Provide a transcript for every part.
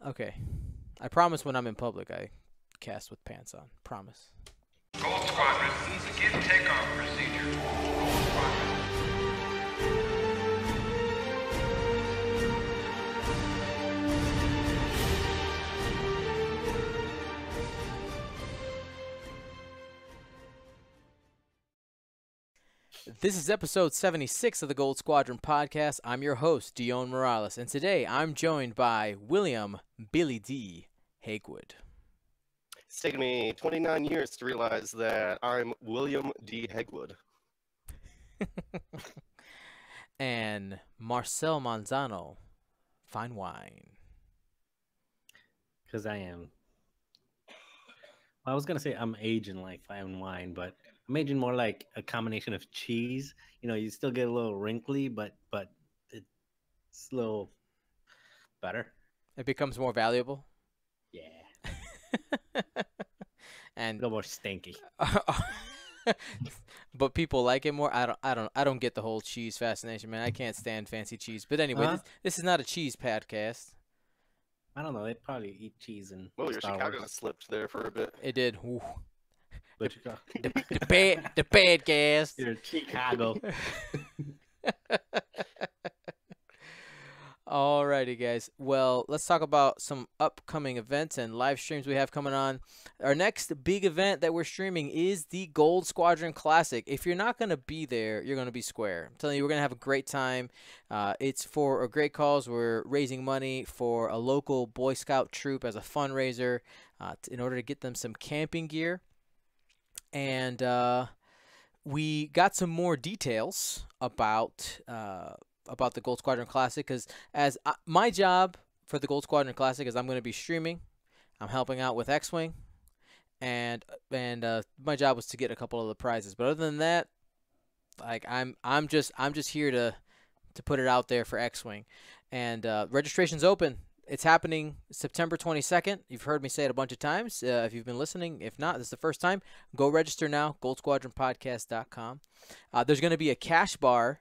Okay. I promise when I'm in public, I cast with pants on. Promise. Gold Squadron, begin takeoff procedure. Gold Squadron. This is episode 76 of the Gold Squadron podcast. I'm your host, Dion Morales, and today I'm joined by William Billy D. Hagewood. It's taken me 29 years to realize that I'm William D. Hagewood. And Marcel Manzano, Fine Wine. Because I am. Well, I was going to say I'm aging like fine wine, but I'm aging more like a combination of cheese. You know, you still get a little wrinkly, but it's a little better. It becomes more valuable. Yeah. And A little more stinky. but people like it more. I don't get the whole cheese fascination, man. I can't stand fancy cheese. But anyway, this is not a cheese podcast. I don't know. They probably eat cheese and Well, your Star Chicago Wars. slipped there for a bit. It did. Ooh. But Chicago. The bad cast. You're Chicago. Alrighty, guys. Well, let's talk about some upcoming events and live streams we have coming on. Our next big event that we're streaming is the Gold Squadron Classic. If you're not going to be there, you're going to be square. I'm telling you, we're going to have a great time. It's for a great cause. We're raising money for a local Boy Scout troop as a fundraiser in order to get them some camping gear. And we got some more details about the Gold Squadron Classic, because my job for the Gold Squadron Classic is I'm going to be streaming. I'm helping out with X-Wing, and my job was to get a couple of the prizes. But other than that, like I'm just here to put it out there for X-Wing, and registration's open. It's happening September 22nd. You've heard me say it a bunch of times. If you've been listening, if not, this is the first time. Go register now. GoldSquadronPodcast.com. There's going to be a cash bar.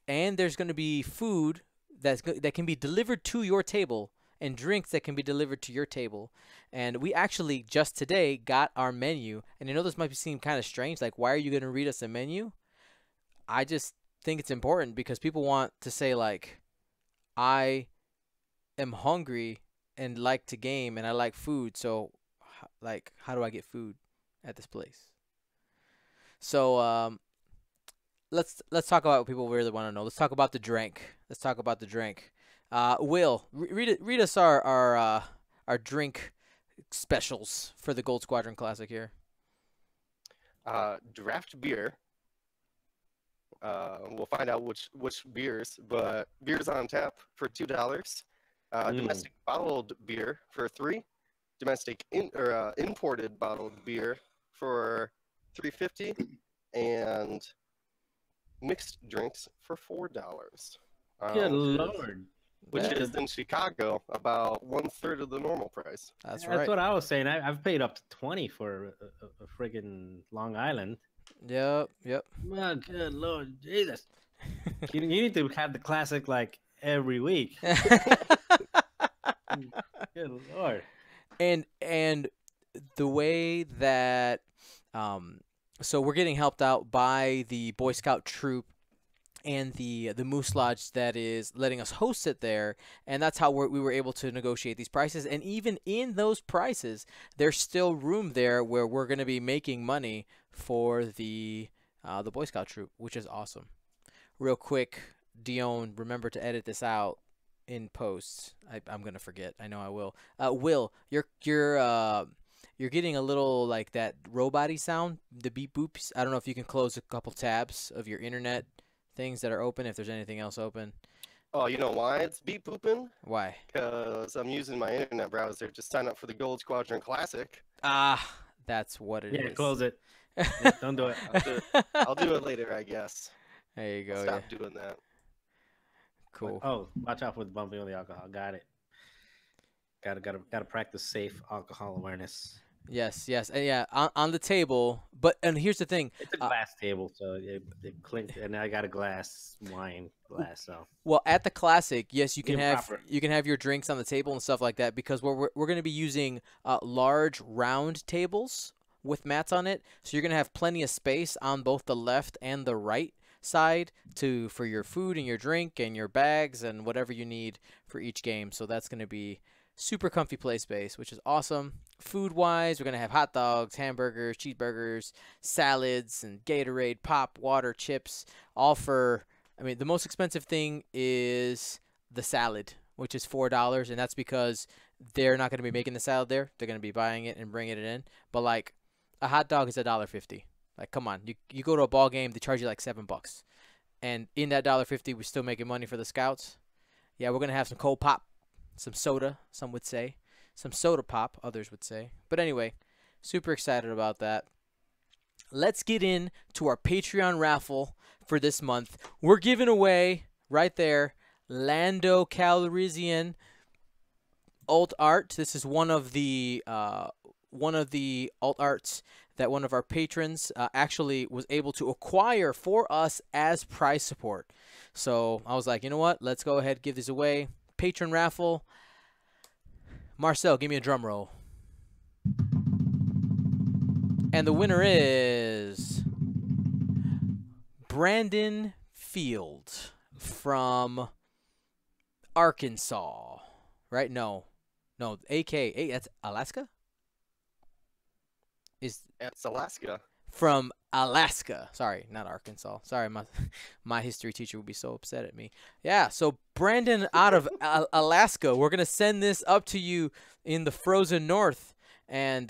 And there's going to be food that can be delivered to your table and drinks that can be delivered to your table. And we actually just today got our menu. And I know this might seem kind of strange. Like, why are you going to read us a menu? I just think it's important because people want to say, like, I am hungry and like to game and I like food. So, like, how do I get food at this place? So, Let's talk about what people really want to know. Let's talk about the drink. Will, read us our drink specials for the Gold Squadron Classic here. Draft beer. We'll find out which beers, but beers on tap for $2. Domestic bottled beer for $3. Domestic imported bottled beer for $3.50, and mixed drinks for $4. Good Lord. Which is in Chicago about 1/3 of the normal price. That's right. That's what I was saying. I've paid up to 20 for a friggin' Long Island. Yep. Well, good Lord, Jesus. you need to have the classic like every week. Good Lord. And the way that so we're getting helped out by the Boy Scout troop and the Moose Lodge that is letting us host it there, and that's how we were able to negotiate these prices. And even in those prices, there's still room there where we're going to be making money for the Boy Scout troop, which is awesome. Real quick, Dion, remember to edit this out in post. I'm going to forget. I know I will. Will, you're getting a little like that robot-y sound, the beep boops. I don't know if you can close a couple tabs of your internet things that are open, if there's anything else open. Oh, you know why it's beep booping? Why? Because I'm using my internet browser to sign up for the Gold Squadron Classic. Ah, that's what it is. Yeah, close it. Yeah, don't do it. I'll do it later, I guess. There you go. I'll stop doing that. Cool. Oh, watch out with bumping on the alcohol. Got it. Got to practice safe alcohol awareness. Yes, yes, and yeah, on the table. But and here's the thing. It's a glass table, so it clinked, and I got a glass wine glass. So Well, at the classic, yes, being proper. you can have your drinks on the table and stuff like that because we're going to be using large round tables with mats on it. So you're going to have plenty of space on both the left and the right side to for your food and your drink and your bags and whatever you need for each game. So that's going to be super comfy play space, which is awesome. Food wise, we're going to have hot dogs, hamburgers, cheeseburgers, salads, and Gatorade, pop, water, chips, all for I mean, the most expensive thing is the salad, which is $4, and that's because they're not going to be making the salad there. They're going to be buying it and bringing it in. But like a hot dog is $1.50. Like, come on, you go to a ball game, they charge you like $7, and in that $1.50, we're still making money for the scouts. Yeah, we're gonna have some cold pop, some soda. Some would say, some soda pop. Others would say. But anyway, super excited about that. Let's get into our Patreon raffle for this month. We're giving away right there Lando Calrissian alt art. This is one of the alt arts that one of our patrons actually was able to acquire for us as prize support. So I was like, you know what? Let's go ahead and give this away. Patron raffle. Marcel, give me a drum roll. And the winner is Brandon Field from Arkansas. Right? No, AKA that's Alaska. It's Alaska. From Alaska. Sorry, not Arkansas. Sorry, my history teacher would be so upset at me. Yeah, so Brandon out of Alaska, we're gonna send this up to you in the frozen north, and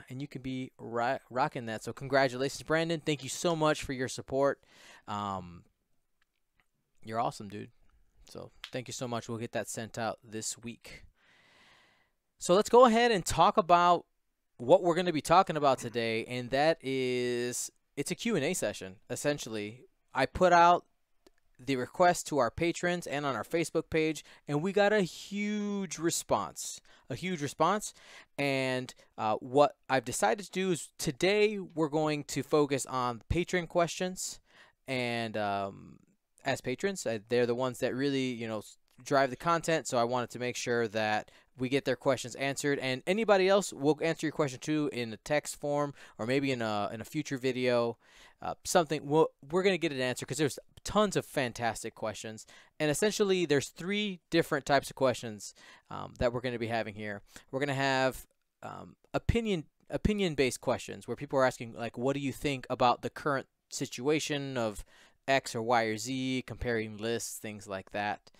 you can be rocking that. So congratulations, Brandon. Thank you so much for your support. You're awesome, dude. So thank you so much. We'll get that sent out this week. So let's go ahead and talk about what we're going to be talking about today, and that is it's a Q&A session, essentially. I put out the request to our patrons and on our Facebook page, and we got a huge response. And what I've decided to do is today we're going to focus on patron questions, and as patrons, they're the ones that really, drive the content, so I wanted to make sure that we get their questions answered, and anybody else will answer your question too in a text form or maybe in a future video, something. We're gonna get an answer because there's tons of fantastic questions, and essentially there's 3 different types of questions that we're gonna be having here. We're gonna have opinion-based questions where people are asking like, what do you think about the current situation of X or Y or Z, comparing lists, things like that.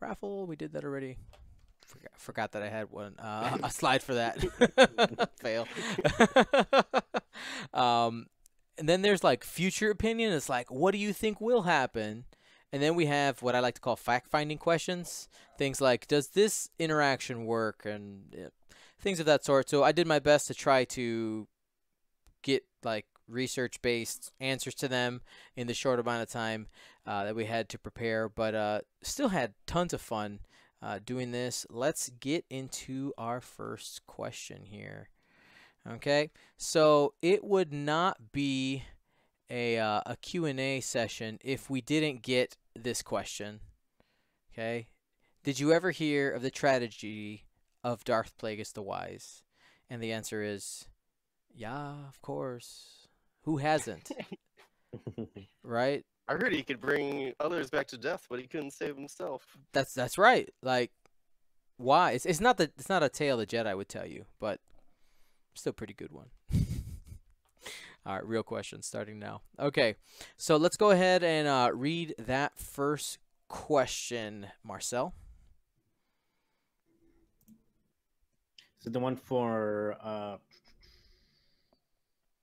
Raffle, we did that already. Forgot that I had one a slide for that. Fail. And then there's like future opinion. It's like, what do you think will happen? And then we have what I like to call fact-finding questions. Things like, does this interaction work? And things of that sort. So I did my best to try to get like research-based answers to them in the short amount of time that we had to prepare, but still had tons of fun doing this. Let's get into our first question here. Okay, so it would not be a Q&A session if we didn't get this question. Okay, did you ever hear of the tragedy of Darth Plagueis the Wise? And the answer is, yeah, of course. Who hasn't? Right? I heard he could bring others back to death, but he couldn't save himself. That's right. Like, why? It's not a tale the Jedi would tell you, but still a pretty good one. All right, real question starting now. Okay, so let's go ahead and read that first question, Marcel. So the one for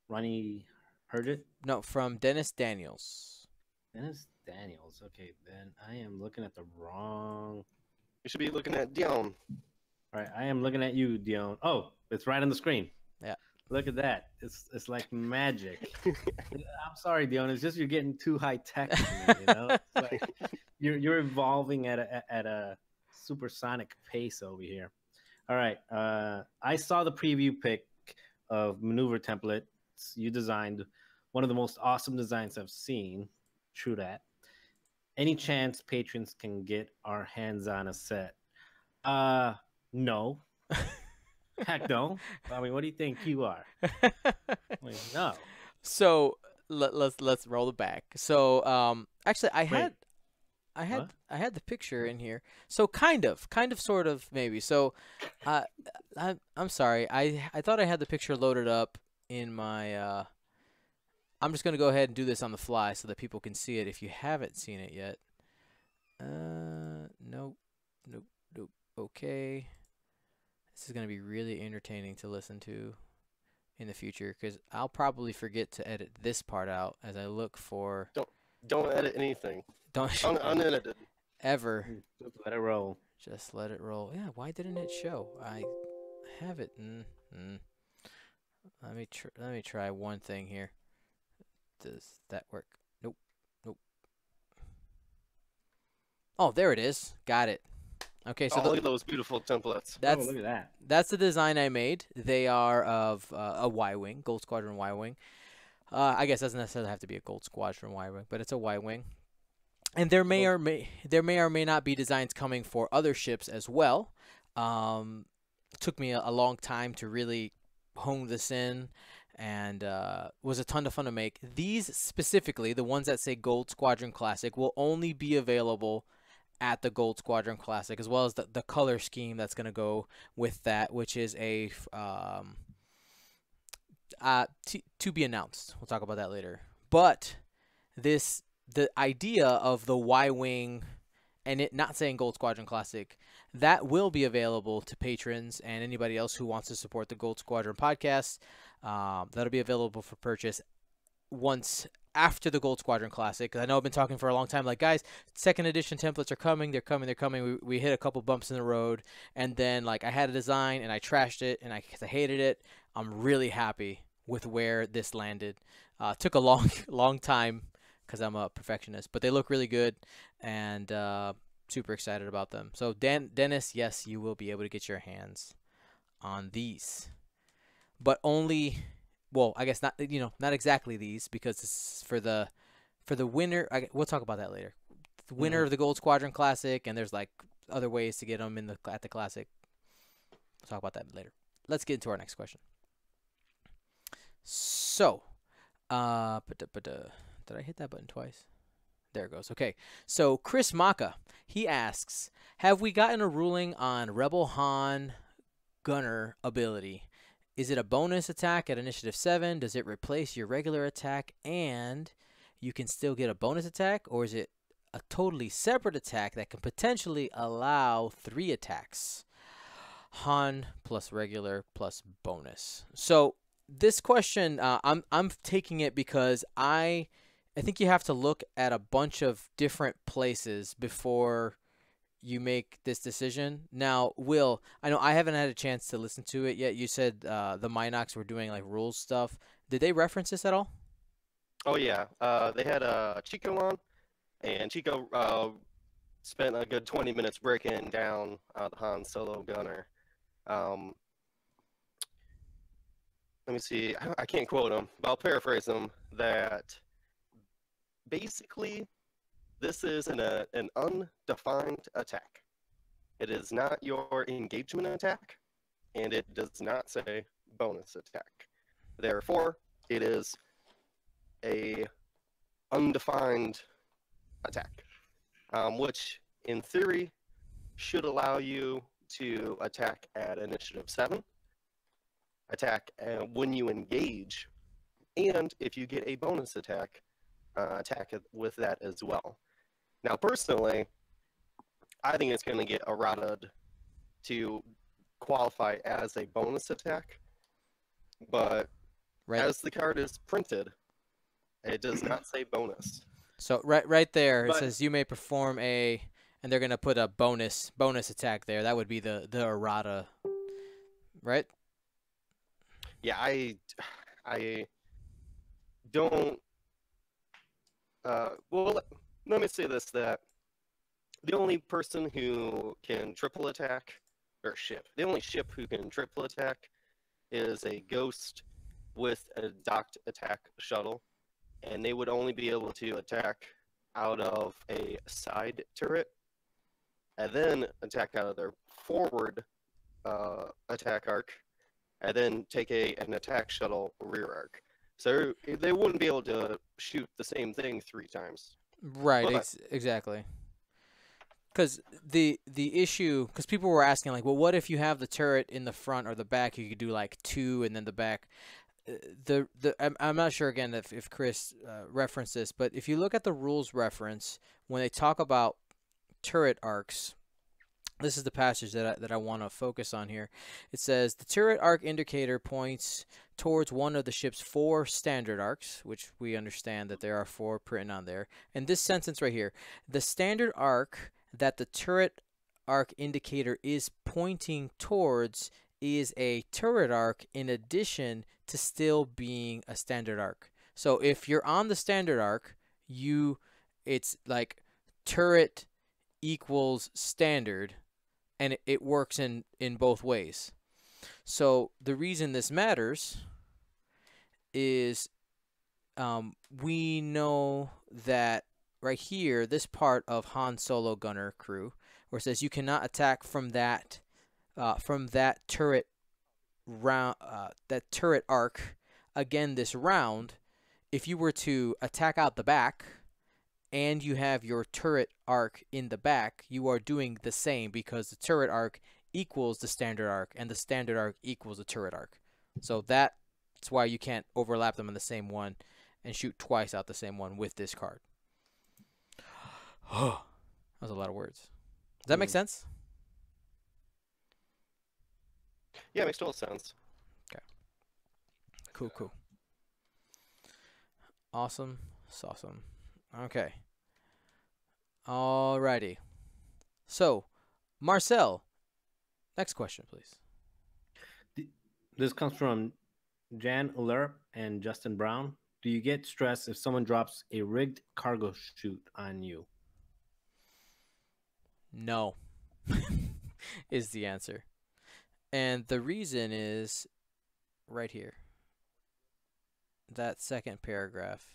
Ronnie heard it? No, from Dennis Daniels. Dennis Daniels. Okay, then I am looking at the wrong. You should be looking at Dion. All right, I am looking at you, Dion. Oh, it's right on the screen. Yeah. Look at that. It's like magic. I'm sorry, Dion. It's just you're getting too high tech for me, It's like you're evolving at a supersonic pace over here. All right. I saw the preview pic of maneuver templates. You designed one of the most awesome designs I've seen. True that. Any chance patrons can get our hands on a set? No. Heck no. I mean, what do you think you are? No. So let's roll it back. So actually I Wait. had the picture in here. So kind of sort of maybe. So I'm sorry. I thought I had the picture loaded up in my I'm just going to go ahead and do this on the fly so that people can see it if you haven't seen it yet. Nope. Okay. This is going to be really entertaining to listen to in the future because I'll probably forget to edit this part out as I look for. Don't edit anything. Don't Unedited. ever. Just let it roll. Just let it roll. Yeah. Why didn't it show? I have it. Let me try one thing here. Does that work? Nope. Oh, there it is. Got it. Okay, so look at those beautiful templates. Look at that. That's the design I made. They are of a Y-wing, Gold Squadron Y-wing. I guess it doesn't necessarily have to be a Gold Squadron Y-wing, but it's a Y-wing. And there may or may not be designs coming for other ships as well. Took me a long time to really hone this in, and was a ton of fun to make. These specifically, the ones that say Gold Squadron Classic, will only be available at the Gold Squadron Classic, as well as the color scheme that's going to go with that, which is a to be announced. We'll talk about that later. But the idea of the Y-wing and it not saying Gold Squadron Classic, that will be available to patrons and anybody else who wants to support the Gold Squadron podcast. That'll be available for purchase once after the Gold Squadron Classic. I know I've been talking for a long time, like, guys, second edition templates are coming. They're coming. We hit a couple bumps in the road, and then like I had a design and I trashed it, and because I hated it. I'm really happy with where this landed. Took a long time because I'm a perfectionist, but they look really good, and super excited about them. So Dennis, yes, you will be able to get your hands on these, but only. Well, I guess not. Not exactly these, because this is for the winner. We'll talk about that later. The winner of the Gold Squadron Classic, and there's like other ways to get them at the Classic. We'll talk about that later. Let's get into our next question. So, did I hit that button twice? There it goes. Okay. So Chris Maka, he asks, have we gotten a ruling on Rebel Han Gunner ability? Is it a bonus attack at Initiative 7? Does it replace your regular attack and you can still get a bonus attack? Or is it a totally separate attack that can potentially allow 3 attacks? Han plus regular plus bonus. So this question, I'm taking it because I think you have to look at a bunch of different places before you make this decision. Now, Will, I know I haven't had a chance to listen to it yet. You said the Minox were doing like rules stuff. Did they reference this at all? Oh yeah, they had Chico on, and Chico spent a good 20 minutes breaking down the Han Solo gunner. Let me see. I can't quote him, but I'll paraphrase him. That basically, this is an undefined attack. It is not your engagement attack, and it does not say bonus attack. Therefore, it is a undefined attack, which in theory should allow you to attack at Initiative 7, attack when you engage, and if you get a bonus attack, attack with that as well. Now, personally, I think it's going to get errated to qualify as a bonus attack, but as the card is printed, it does not say bonus. So right there, it says you may perform and they're going to put a bonus attack there. That would be the errata, right? Yeah, I don't. Well, let me say this: that the only person who can triple attack or ship. The only ship who can triple attack is a ghost with a docked attack shuttle, and they would only be able to attack out of a side turret, and then attack out of their forward attack arc, and then take an attack shuttle rear arc. So they wouldn't be able to shoot the same thing 3 times. Right. Exactly. Because the issue, because people were asking like, well, what if you have the turret in the front or the back? You could do like 2 and then the back. I'm not sure again if Chris referenced this, but if you look at the rules reference when they talk about turret arcs, this is the passage that I want to focus on here. It says the turret arc indicator points towards one of the ship's 4 standard arcs, which we understand that there are 4 printed on there. And this sentence right here, the standard arc that the turret arc indicator is pointing towards is a turret arc in addition to still being a standard arc. So if you're on the standard arc, it's like turret equals standard, and it works in both ways. So the reason this matters is we know that right here, this part of Han Solo Gunner Crew, where it says you cannot attack from that turret round, that turret arc again this round. If you were to attack out the back and you have your turret arc in the back, you are doing the same because the turret arc equals the standard arc and the standard arc equals the turret arc. So that's why you can't overlap them in the same one and shoot twice out the same one with this card. That was a lot of words. Does that make sense? Yeah, it makes total sense. Okay. Cool. Awesome. Awesome. Okay. Alrighty. So, Marcel, next question, please. This comes from Jan Uller and Justin Brown. Do you get stressed if someone drops a rigged cargo chute on you? No, is the answer. And the reason is right here. That second paragraph.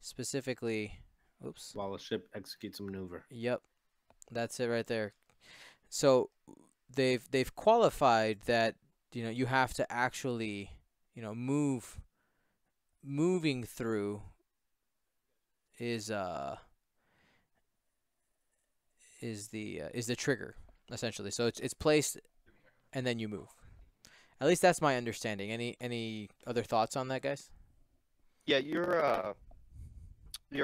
Specifically, oops. While a ship executes a maneuver. Yep. That's it right there. So they've qualified that, you have to actually, moving through is the trigger, essentially. So it's placed and then you move. At least that's my understanding. Any other thoughts on that, guys? Yeah, your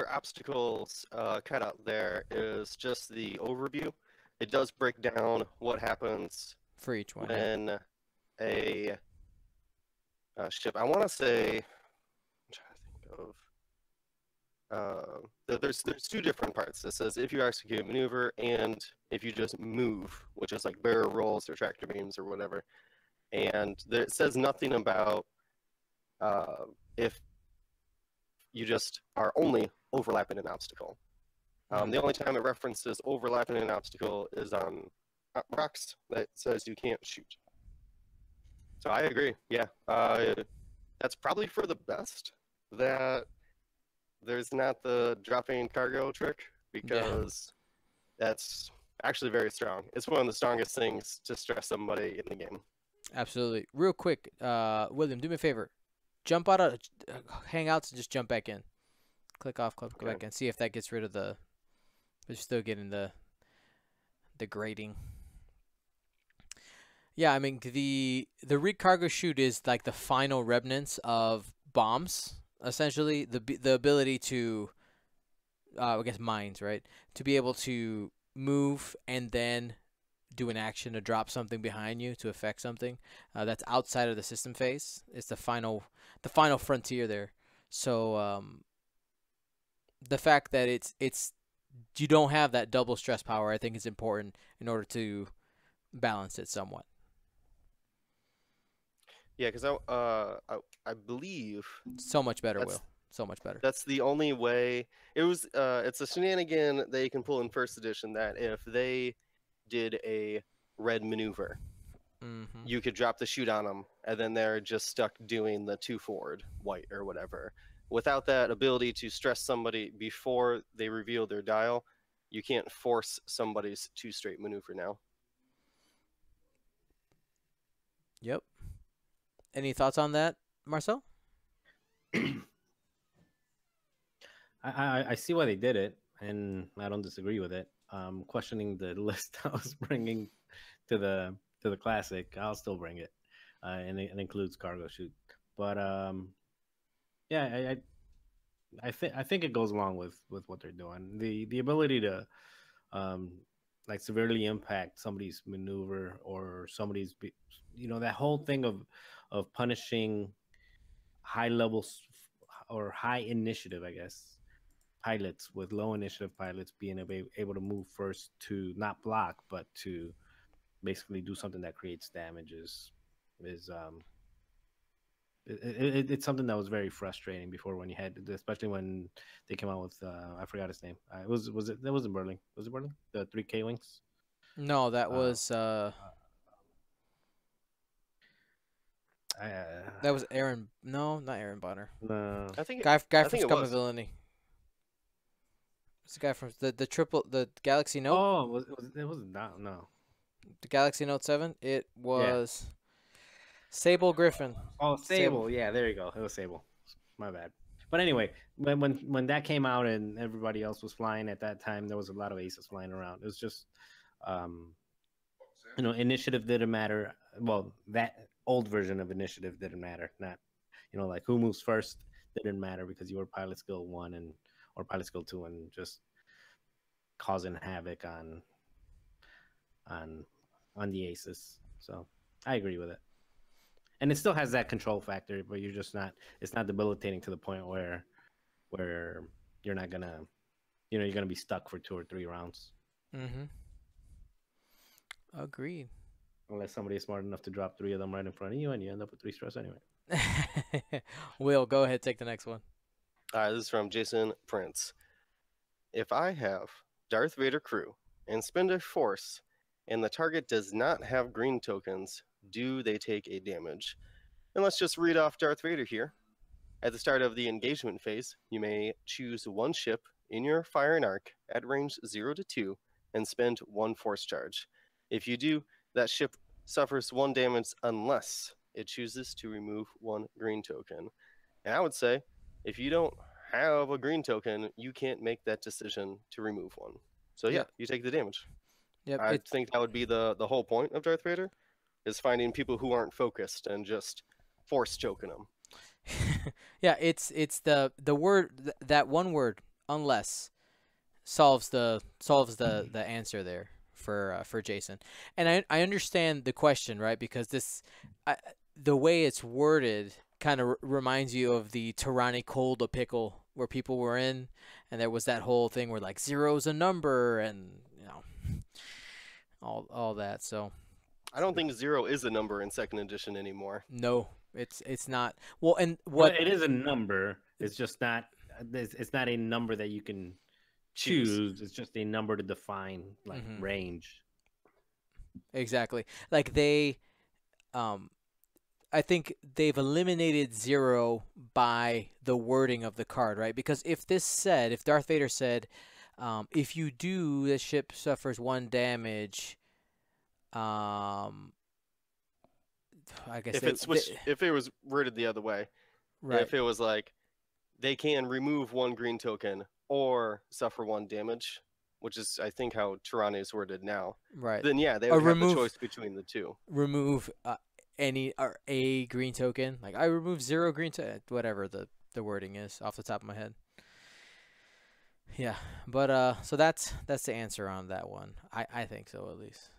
obstacles cutout there is just the overview. It does break down what happens for each one when a ship. I want to say, I'm trying to think of. There's 2 different parts. It says if you execute a maneuver and if you just move, which is like barrel rolls or tractor beams or whatever. And it says nothing about if you just are only overlapping an obstacle. The only time it references overlapping an obstacle is on rocks that says you can't shoot. So I agree. Yeah, that's probably for the best that there's not the dropping cargo trick, because that's actually very strong. It's one of the strongest things to stress somebody in the game. Absolutely. Real quick, William, do me a favor. Jump out of Hangouts and just jump back in. Click off, go back in. See if that gets rid of the... We're still getting the grading. Yeah, I mean, the rig cargo chute is like the final remnants of bombs, essentially. The ability to, I guess mines, right? To be able to move and then do an action to drop something behind you to affect something that's outside of the system phase. It's the final frontier there. So the fact that it's you don't have that double stress power, I think is important in order to balance it somewhat. Yeah, because I believe so much better, Will. So much better. That's the only way. It's a shenanigan they can pull in first edition that if they did a red maneuver. Mm-hmm. You could drop the chute on them, and then they're just stuck doing the 2 forward, white or whatever. Without that ability to stress somebody before they reveal their dial, you can't force somebody's 2 straight maneuver now. Yep. Any thoughts on that, Marcel? I see why they did it, and I don't disagree with it. Questioning the list I was bringing to the classic, I'll still bring it, and it includes cargo chute. But yeah, I think it goes along with what they're doing. The ability to like severely impact somebody's maneuver or somebody's, that whole thing of punishing high levels or high initiative, I guess, pilots with low initiative pilots being able to move first to not block but to basically do something that creates damages is it's something that was very frustrating before, when you had, especially when they came out with I forgot his name. It was it that wasn't Burling. Was it Burling? The 3K wings? No, that Uh, was that was Aaron. No, not Aaron Bonner. no. I think Guy I from think it Scum and was. Villainy. It's the guy from the Galaxy Note. Oh, it wasn't that? No. The Galaxy Note 7. It Yeah. was Sable Griffin. Oh, Sable. Sable. Yeah, there you go. It was Sable. My bad. But anyway, when that came out and everybody else was flying at that time, there was a lot of aces flying around. It was just, initiative didn't matter. Well, that old version of initiative didn't matter. Not, like who moves first didn't matter, because you were pilot skill 1 or pilot skill 2 and just causing havoc on the aces. So I agree with it. And it still has that control factor, but you're just not. It's not debilitating to the point where you're not gonna, you're gonna be stuck for 2 or 3 rounds. Mm-hmm. Agreed. Unless somebody is smart enough to drop 3 of them right in front of you, and you end up with 3 stress anyway. Will, go ahead, take the next one. All right, this is from Jason Prince. If I have Darth Vader crew and spend a force, and the target does not have green tokens, do they take a damage? And let's just read off Darth Vader here. At the start of the engagement phase, you may choose 1 ship in your firing arc at range 0 to 2 and spend 1 force charge. If you do, that ship suffers 1 damage unless it chooses to remove 1 green token. And I would say, if you don't have a green token, you can't make that decision to remove 1. So yeah, you take the damage. Yep. I think that would be the whole point of Darth Vader, is finding people who aren't focused and just force choking them. Yeah, it's the word, that one word, unless, solves the answer there for Jason. And I understand the question, right? Because the way it's worded kind of reminds you of the Tyranny Cold a Pickle, where people were in, and there was that whole thing where like 0's a number, and all that. So I don't think 0 is a number in 2nd edition anymore. no, it's not. Well, and Well, it is a number. It's just not. It's not a number that you can choose. It's just a number to define like range. Exactly. Like I think they've eliminated 0 by the wording of the card, right? Because if Darth Vader said, if you do, the ship suffers 1 damage. I guess if it was worded the other way, right? If it was like, they can remove 1 green token or suffer 1 damage, which is I think how Tyranny is worded now. Right. Then yeah, they would have the choice between the 2. Remove any or a green token. Like I remove 0 green token, whatever the wording is off the top of my head. Yeah, but so that's the answer on that one. I think so, at least.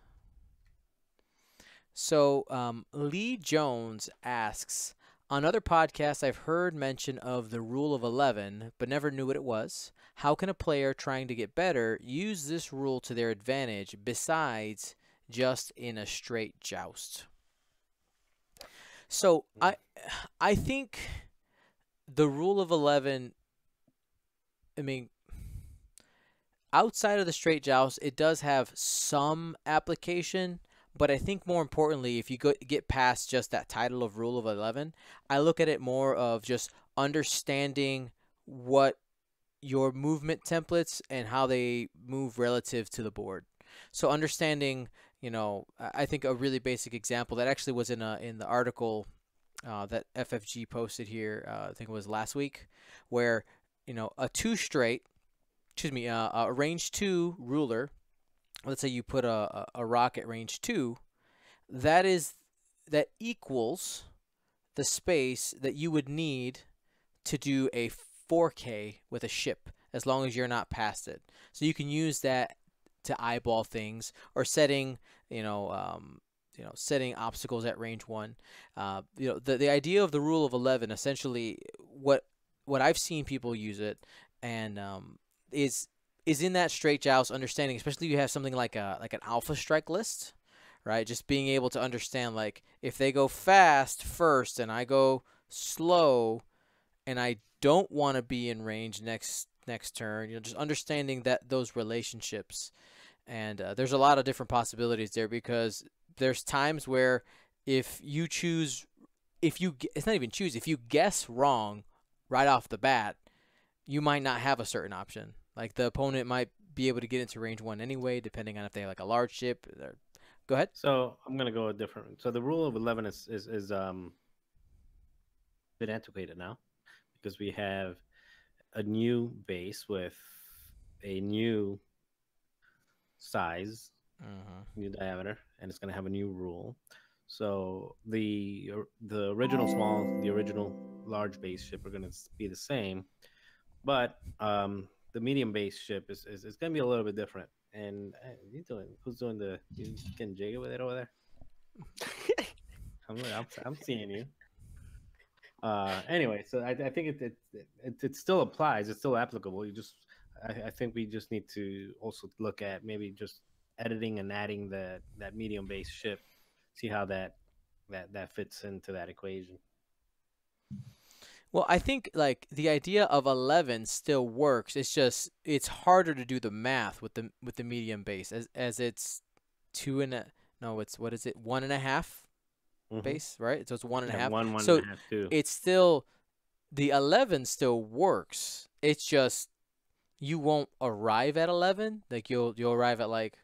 So Lee Jones asks, on other podcasts I've heard mention of the rule of 11, but never knew what it was. How can a player trying to get better use this rule to their advantage besides just in a straight joust? So I think the rule of 11, I mean, outside of the straight joust, it does have some application, But I think more importantly, if you get past just that title of Rule of 11, I look at it more of just understanding what your movement templates and how they move relative to the board. So understanding, I think a really basic example that actually was in the article that FFG posted here, I think it was last week, where a a range 2 ruler. Let's say you put a rock at range 2, that equals the space that you would need to do a 4K with a ship, as long as you're not past it. So you can use that to eyeball things, or setting setting obstacles at range 1. The idea of the Rule of 11, essentially, what I've seen people use it, and is in that straight joust understanding, especially if you have something like an alpha strike list, right? Just being able to understand, like, if they go fast first and I go slow, and I don't want to be in range next turn, just understanding those relationships. And there's a lot of different possibilities there, because there's times where if you guess wrong right off the bat, you might not have a certain option. Like, the opponent might be able to get into range 1 anyway, depending on if they have like a large ship. Go ahead. So I'm gonna go a different. So the Rule of 11 is bit antiquated now, because we have a new base with a new size, new diameter, and it's going to have a new rule. So the original small, the original large base ship are going to be the same, but the medium base ship is going to be a little bit different. And who's doing you getting jiggy with it over there? I'm seeing you. Anyway, so I think it still applies. It's still applicable. I think we just need to also look at maybe just editing and adding that medium base ship, see how that fits into that equation. Well, I think, like, the idea of 11 still works. It's harder to do the math with the medium base, as it's 1.5 base, right? So it's 1.5. One so and a half, 2. It's still, the 11 still works. It's just you won't arrive at 11. Like, you'll arrive at like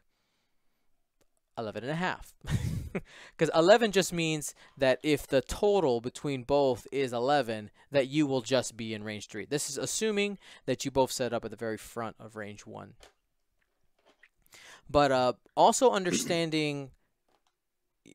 11.5. Because 11 just means that if the total between both is 11, that you will just be in range 3. This is assuming that you both set up at the very front of range 1. But also understanding,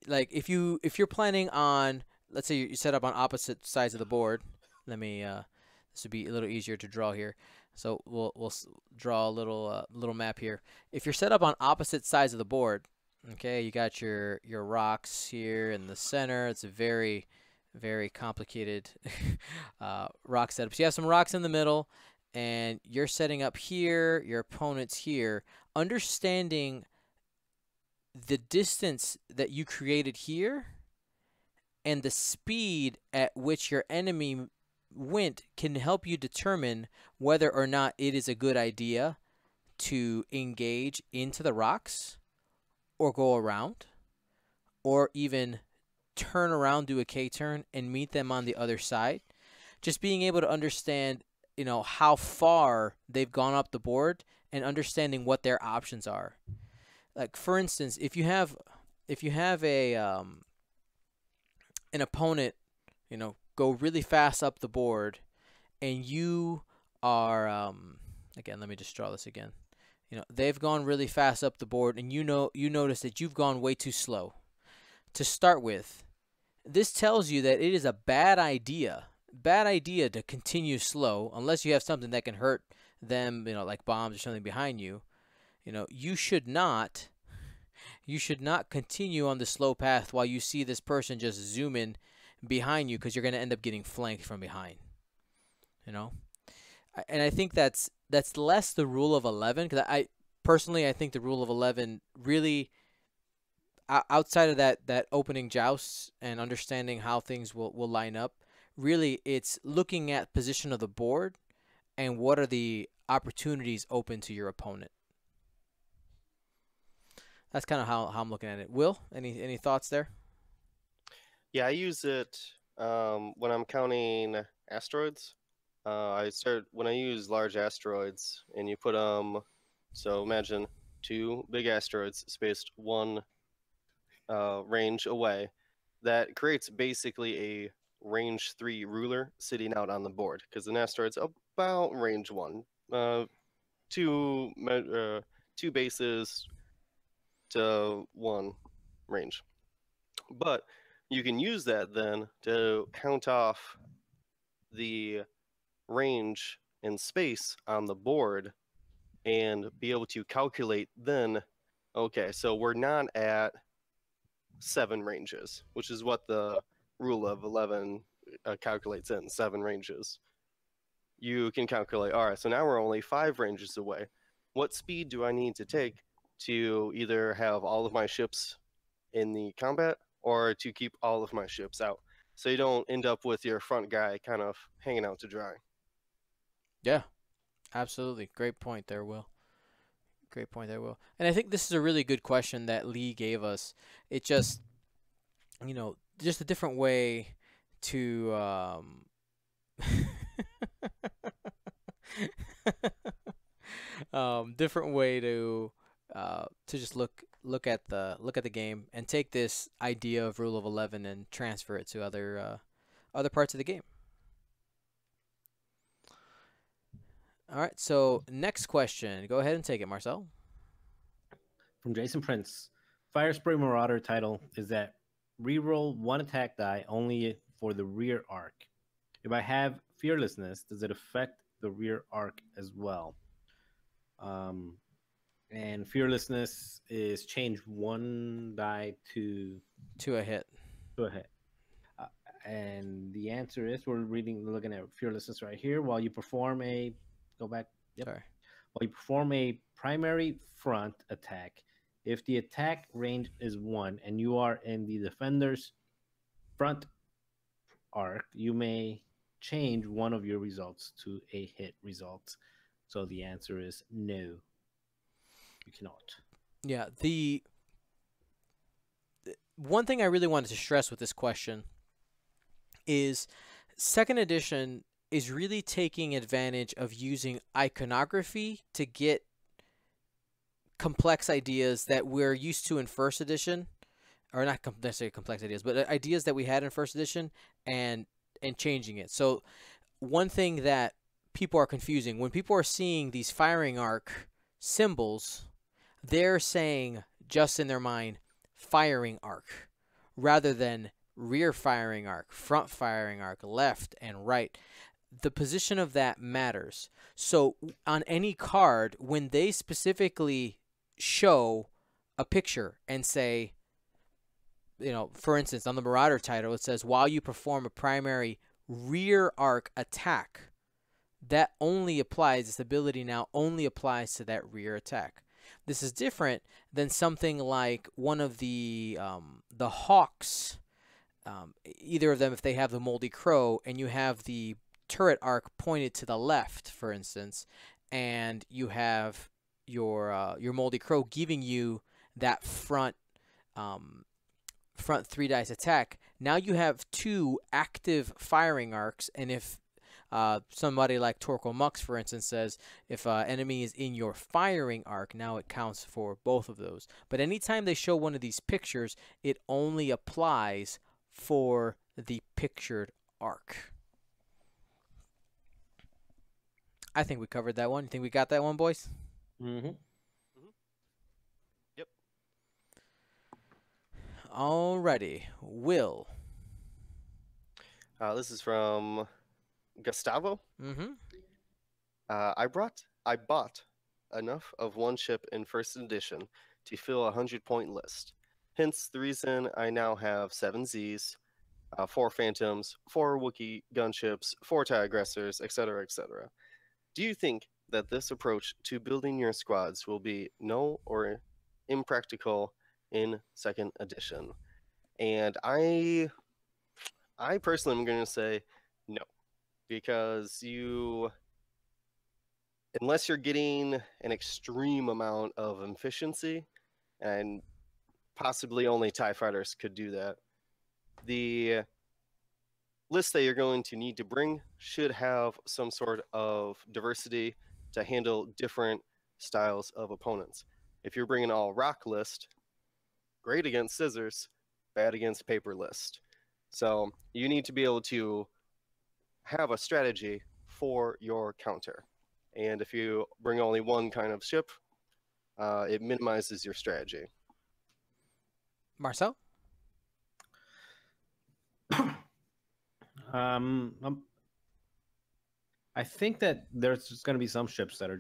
like, if you're planning on, let's say you set up on opposite sides of the board. Let me this would be a little easier to draw here. So we'll draw a little map here. If you're set up on opposite sides of the board, okay, you got your rocks here in the center. It's a very, very complicated rock setup. So you have some rocks in the middle, and you're setting up here, your opponent's here. Understanding the distance that you created here and the speed at which your enemy went can help you determine whether or not it is a good idea to engage into the rocks, or go around, or even turn around, do a K-turn, and meet them on the other side. Just being able to understand, how far they've gone up the board, and understanding what their options are. Like, for instance, if you have a an opponent, go really fast up the board, and you are again, let me just draw this again. They've gone really fast up the board, and you notice that you've gone way too slow to start with. This tells you that it is a bad idea to continue slow, unless you have something that can hurt them, like bombs or something behind you. You should not continue on the slow path while you see this person just zoom in behind you, because you're going to end up getting flanked from behind. And I think that's less the Rule of 11, because I think the Rule of 11 really, outside of that opening jousts and understanding how things will line up, really it's looking at position of the board and what are the opportunities open to your opponent. That's kind of how I'm looking at it. Will, any thoughts there? Yeah, I use it when I'm counting asteroids. When I use large asteroids, and you put so imagine two big asteroids spaced one range away. That creates basically a range 3 ruler sitting out on the board because an asteroid's about range 1. Two two bases to 1 range. But you can use that then to count off the range and space on the board and be able to calculate then, okay, so we're not at 7 ranges, which is what the rule of 11 calculates in 7 ranges. You can calculate, all right, so now we're only 5 ranges away. What speed do I need to take to either have all of my ships in the combat or to keep all of my ships out? So you don't end up with your front guy kind of hanging out to dry. Yeah, absolutely. Great point there, Will. Great point there, Will. And I think this is a really good question that Lee gave us. It just, just a different way to different way to just look at the game and take this idea of rule of 11 and transfer it to other parts of the game. All right, so next question. Go ahead and take it, Marcel. From Jason Prince, Fire Spray Marauder title is that reroll 1 attack die only for the rear arc. If I have Fearlessness, does it affect the rear arc as well? And Fearlessness is change 1 die to a hit. To a hit. And the answer is we're looking at Fearlessness right here. While you perform a Go back. Yep. Sorry. While you perform a primary front attack, if the attack range is 1 and you are in the defender's front arc, you may change one of your results to a hit result. So the answer is no. You cannot. Yeah. The one thing I really wanted to stress with this question is 2nd edition is really taking advantage of using iconography to get complex ideas that we're used to in 1st edition, or not necessarily complex ideas, but ideas that we had in 1st edition and changing it. So one thing that people are confusing, when people are seeing these firing arc symbols, they're saying just in their mind firing arc rather than rear firing arc, front firing arc, left and right. The position of that matters. So on any card, when they specifically show a picture and say, for instance, on the Marauder title, it says, while you perform a primary rear arc attack, that only applies, this ability now only applies to that rear attack. This is different than something like one of the Hawks, either of them if they have the Moldy Crow, and you have the turret arc pointed to the left, for instance, and you have your Moldy Crow giving you that front 3 dice attack. Now you have 2 active firing arcs, and if somebody like Torko Mux, for instance, says if an enemy is in your firing arc, now it counts for both of those. But anytime they show one of these pictures, it only applies for the pictured arc. I think we covered that one. You think we got that one, boys? Mm-hmm. Yep. Alrighty. Will. This is from Gustavo. Mm-hmm. I bought enough of one ship in 1st edition to fill a 100-point list. Hence the reason I now have 7 Zs, 4 Phantoms, 4 Wookiee gunships, 4 TIE aggressors, etc., etc. Do you think that this approach to building your squads will be no or impractical in 2nd edition? And I personally am going to say no, because unless you're getting an extreme amount of efficiency, and possibly only TIE fighters could do that. The list that you're going to need to bring should have some sort of diversity to handle different styles of opponents. If you're bringing all rock list, great against scissors, bad against paper list. So you need to be able to have a strategy for your counter. And if you bring only one kind of ship, it minimizes your strategy. Marcel? I think that there's just going to be some ships that are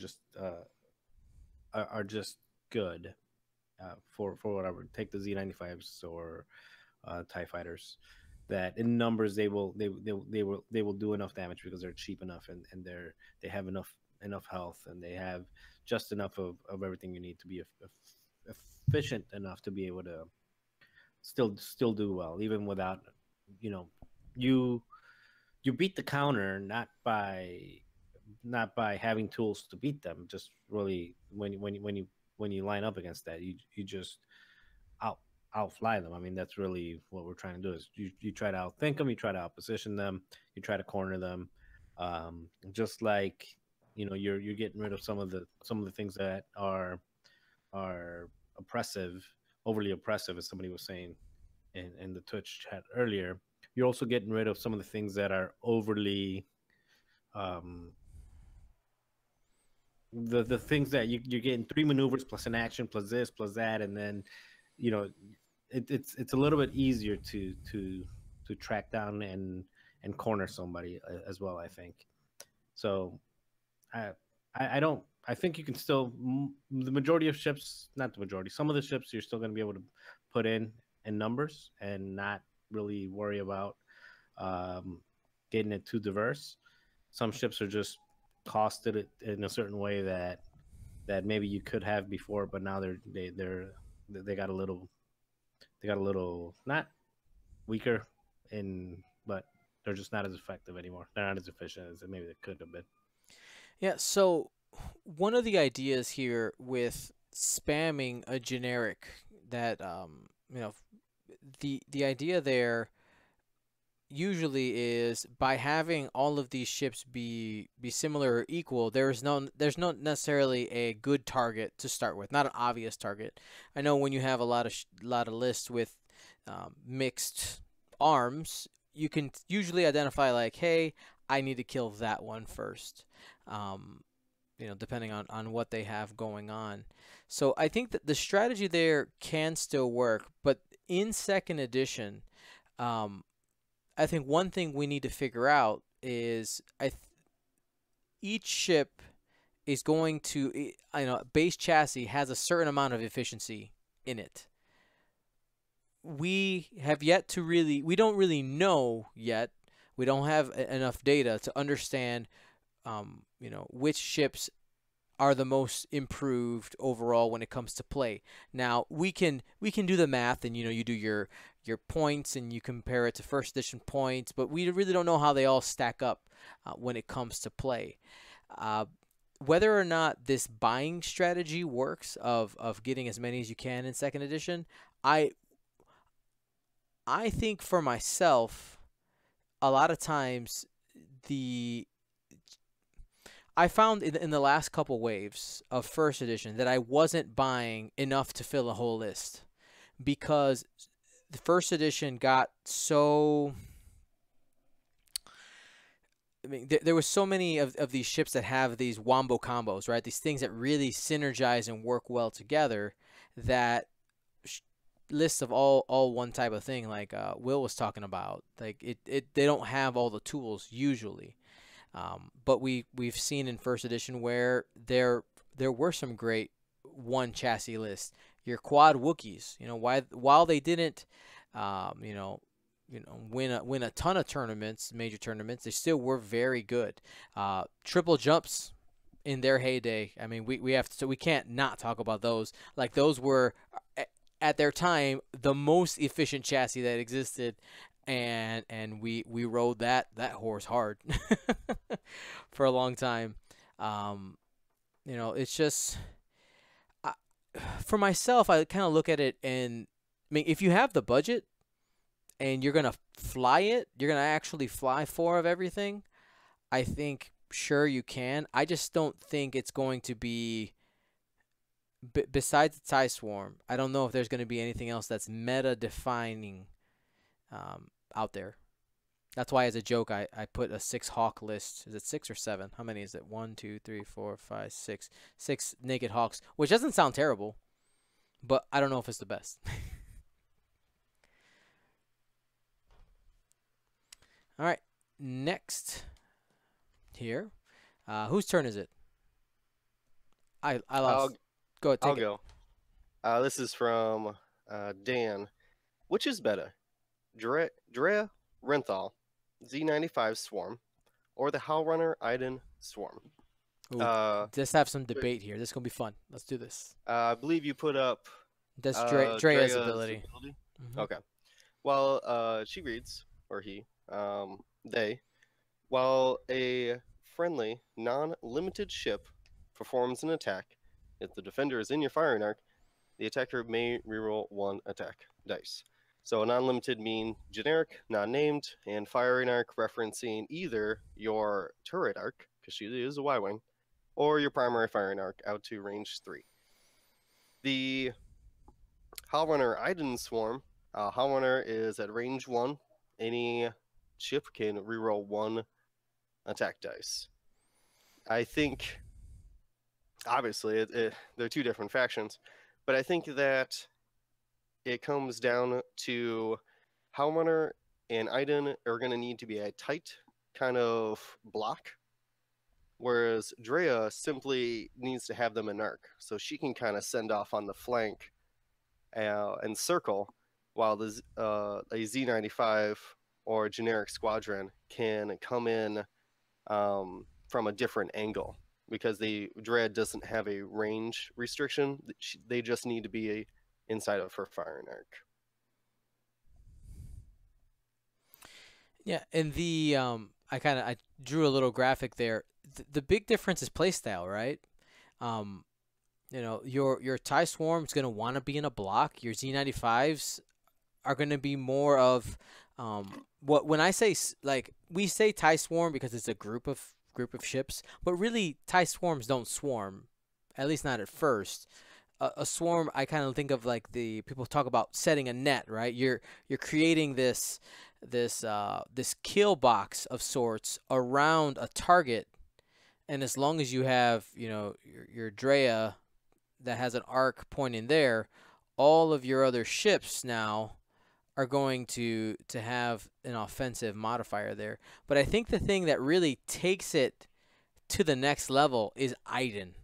just good for whatever. Take the Z-95s or TIE fighters. That in numbers they will do enough damage because they're cheap enough and they have enough health and they have just enough of everything you need to be efficient enough to be able to still do well even without you beat the counter not by having tools to beat them, just really when you line up against that you just outfly them. I mean, that's really what we're trying to do is you try to outthink them, you try to outposition them, you try to corner them, just like you're getting rid of some of the things that are oppressive, overly oppressive, as somebody was saying in the Twitch chat earlier. You're also getting rid of some of the things that are overly the things that you're getting 3 maneuvers plus an action plus this plus that, and then it's a little bit easier to track down and corner somebody as well, I think. So I think you can still, the majority of ships, not the majority, some of the ships you're still going to be able to put in numbers and not really worry about getting it too diverse. Some ships are just costed in a certain way that maybe you could have before, but now they got a little not weaker but they're just not as effective anymore. They're not as efficient as maybe they could have been. Yeah, so one of the ideas here with spamming a generic that the idea there usually is by having all of these ships be similar or equal, there's not necessarily a good target to start with, not an obvious target. I know when you have a lot of lists with mixed arms, you can usually identify like, hey, I need to kill that one first, depending on what they have going on. So I think that the strategy there can still work, but in second edition, I think one thing we need to figure out is each ship is going to, base chassis has a certain amount of efficiency in it. We have yet to we don't really know yet. We don't have enough data to understand, which ships are the most improved overall when it comes to play. Now we can do the math, and you do your points and you compare it to first edition points, but we really don't know how they all stack up when it comes to play. Whether or not this buying strategy works of getting as many as you can in second edition, I think for myself, a lot of times I found in the last couple waves of first edition that I wasn't buying enough to fill a whole list, because the first edition got so, I mean, there was so many of these ships that have these wombo combos, right? These things that really synergize and work well together, that lists of all one type of thing, like Will was talking about, like they don't have all the tools usually. But we've seen in first edition where there were some great one chassis lists. Your quad Wookiees, while they didn't, win a ton of tournaments, major tournaments, they still were very good. Triple jumps in their heyday. I mean, we can't not talk about those. Like, those were at their time the most efficient chassis that existed. And we rode that horse hard for a long time. It's just for myself, I kind of look at it, and I mean, if you have the budget and you're gonna fly it, you're gonna actually fly 4 of everything. I think sure you can. I just don't think it's going to be besides the TIE Swarm. I don't know if there's going to be anything else that's meta defining out there. That's why, as a joke, I put a 6 Hawk list. Is it 6 or 7? How many is it? 1, 2, 3, 4, 5, 6. 6 naked Hawks, which doesn't sound terrible, but I don't know if it's the best. All right, next here. Whose turn is it? I lost. Go ahead, take I'll it. go. This is from Dan. Which is better, Drea Renthal Z-95 Swarm, or the Howlrunner Iden Swarm? Ooh, let's have some debate here. This is gonna be fun. Let's do this. I believe you put up That's Drea's ability. Mm-hmm. Okay. Well, she reads, or he, they, while a friendly, non-limited ship performs an attack, if the defender is in your firing arc, the attacker may reroll 1 attack dice. So non-limited mean generic, non-named, and firing arc referencing either your turret arc, because she is a Y-wing, or your primary firing arc out to range 3. The Howlrunner Iden Swarm, Howlrunner is at range 1. Any ship can reroll 1 attack dice. I think, obviously, they're 2 different factions, but I think that it comes down to Howlrunner and Iden are going to need to be a tight kind of block, whereas Drea simply needs to have them in arc, so she can kind of send off on the flank and circle, while the a Z-95 or a generic Squadron can come in from a different angle, because the Drea doesn't have a range restriction. They just need to be inside of her firing arc. Yeah, and the I drew a little graphic there. The big difference is playstyle, right? You know, your TIE Swarm is going to want to be in a block. Your Z-95s are going to be more of when I say, like, we say TIE Swarm because it's a group of ships, but really TIE Swarms don't swarm, at least not at first. A swarm, I kind of think of like the people talk about setting a net, right? You're creating this kill box of sorts around a target, and as long as you have, you know, your Drea that has an arc pointing there, all of your other ships now are going to have an offensive modifier there. But I think the thing that really takes it to the next level is Iden.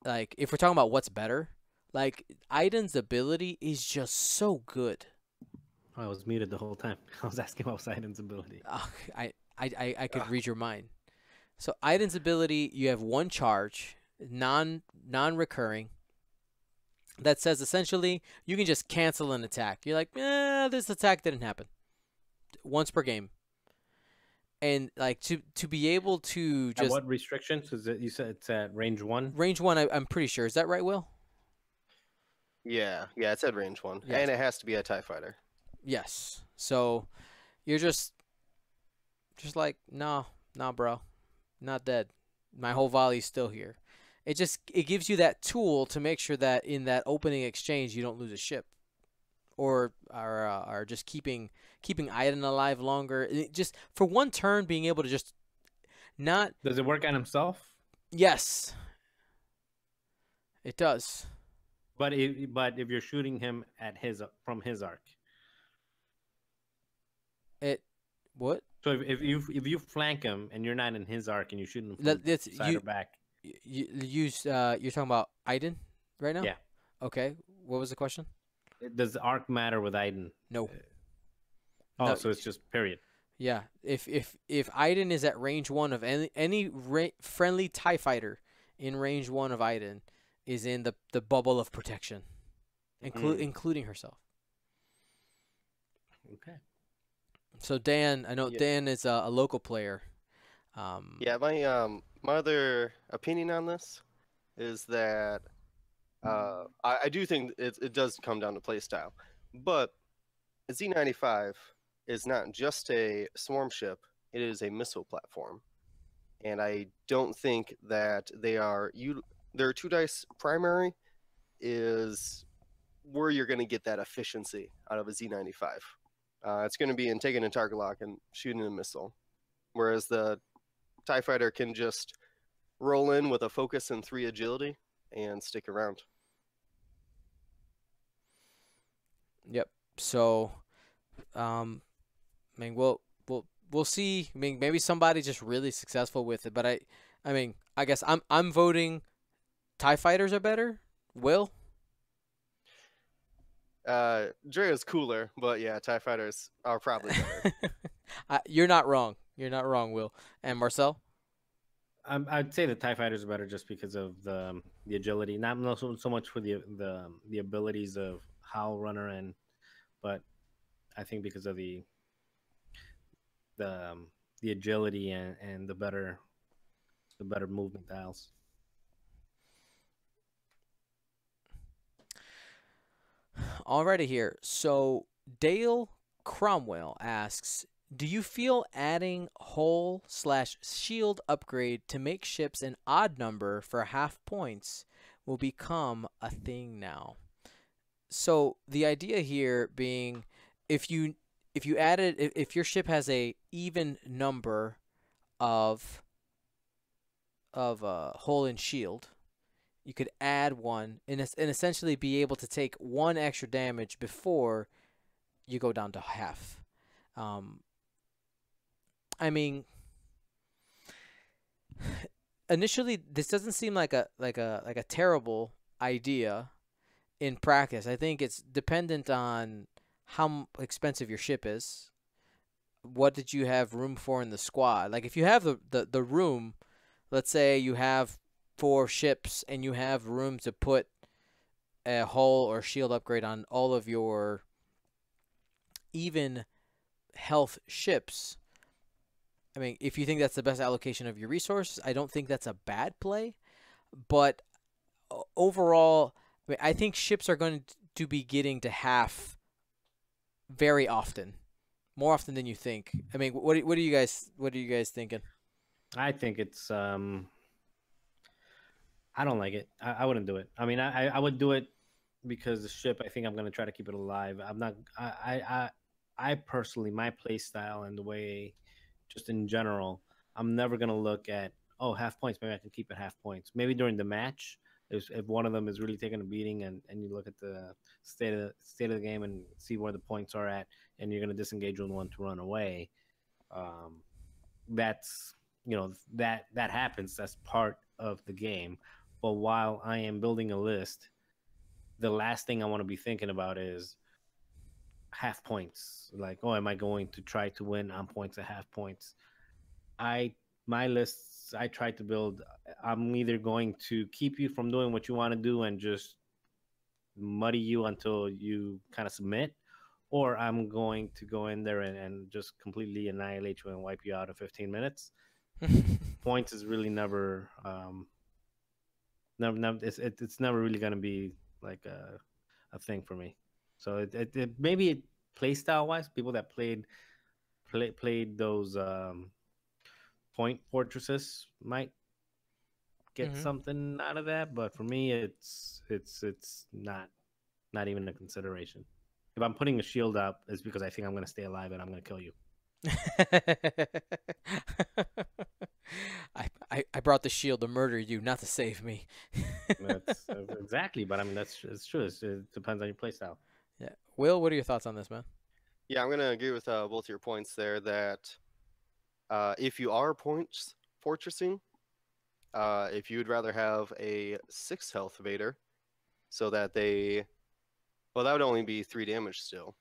Like, if we're talking about what's better, like, Iden's ability is just so good. I was muted the whole time. I was asking what was Iden's ability. I could read your mind. So Iden's ability, you have 1 charge, non-recurring, that says essentially you can just cancel an attack. You're like, this attack didn't happen. Once per game. And like to be able to just... At what restrictions? Is it, you said it's at range 1? Range 1, I'm pretty sure. Is that right, Will? Yeah, it's at range 1. Yes. And it has to be a TIE fighter. Yes. So you're just like, nah, bro. Not dead. My whole volley's still here. It gives you that tool to make sure that in that opening exchange you don't lose a ship, or are just keeping Iden alive longer. Just for 1 turn, being able to just not. Does it work on himself? Yes, it does. But if you're shooting him at from his arc, what? So if you flank him and you're not in his arc and you shoot him from side or back, you're talking about Iden right now? Yeah. Okay. What was the question? Does the arc matter with Iden? No. No. So it's just period. Yeah. If Iden is at range 1 of any friendly TIE fighter in range 1 of Iden is in the bubble of protection, including herself. Okay. So Dan, I know Dan is a local player. Yeah, my other opinion on this is that I do think it does come down to playstyle, but Z-95 is not just a swarm ship; it is a missile platform, and I don't think that they are their 2 dice primary is where you're going to get that efficiency out of a Z-95. It's going to be in taking a target lock and shooting a missile, whereas the TIE fighter can just roll in with a focus and 3 agility and stick around. Yep. So, I mean, we'll see. I mean, maybe somebody's just really successful with it, but I mean, I guess I'm voting TIE fighters are better. Will? Drea's cooler, but yeah, TIE fighters are probably better. You're not wrong. You're not wrong, Will. And Marcel? I'd say the TIE fighters are better just because of the agility, not so much for the abilities of Howlrunner but I think because of the the agility and the better movement dials. Alrighty here. So Dale Cromwell asks, do you feel adding hull/shield upgrade to make ships an odd number for half points will become a thing now? So the idea here being, if you added, if your ship has a even number of hull and shield, you could add one and essentially be able to take one extra damage before you go down to half. I mean, initially this doesn't seem like a terrible idea in practice. I think it's dependent on how expensive your ship is. What did you have room for in the squad? Like if you have the room, let's say you have 4 ships and you have room to put a hull or shield upgrade on all of your even health ships. I mean, if you think that's the best allocation of your resources, I don't think that's a bad play. But overall, I mean, I think ships are going to be getting to half very often, more often than you think. I mean, what are you guys thinking? I think it's I don't like it. I wouldn't do it. I mean, I would do it because the ship. I think I'm gonna try to keep it alive. I'm not. I personally, my play style and the way, just in general, I'm never gonna look at half points. Maybe I can keep it half points. Maybe during the match, if one of them is really taking a beating and you look at the state of the game and see where the points are at, and you're gonna disengage on one to run away. That's that happens. That's part of the game. But while I am building a list, the last thing I want to be thinking about is half points. Like, am I going to try to win on points at half points? My lists I try to build, I'm either going to keep you from doing what you want to do and just muddy you until you kind of submit, or I'm going to go in there and just completely annihilate you and wipe you out in 15 minutes. Points is really never it's never really going to be like a thing for me. So it maybe play style wise, people that played those point fortresses might get something out of that, but for me it's not even a consideration. If I'm putting a shield up, it's because I think I'm going to stay alive and I'm going to kill you. I brought the shield to murder you, not to save me. That's exactly, but I mean it's true. It depends on your playstyle. Yeah, Will, what are your thoughts on this, man? Yeah, I'm gonna agree with both your points there. That if you are points fortressing, if you'd rather have a 6 health Vader, so that that would only be 3 damage still.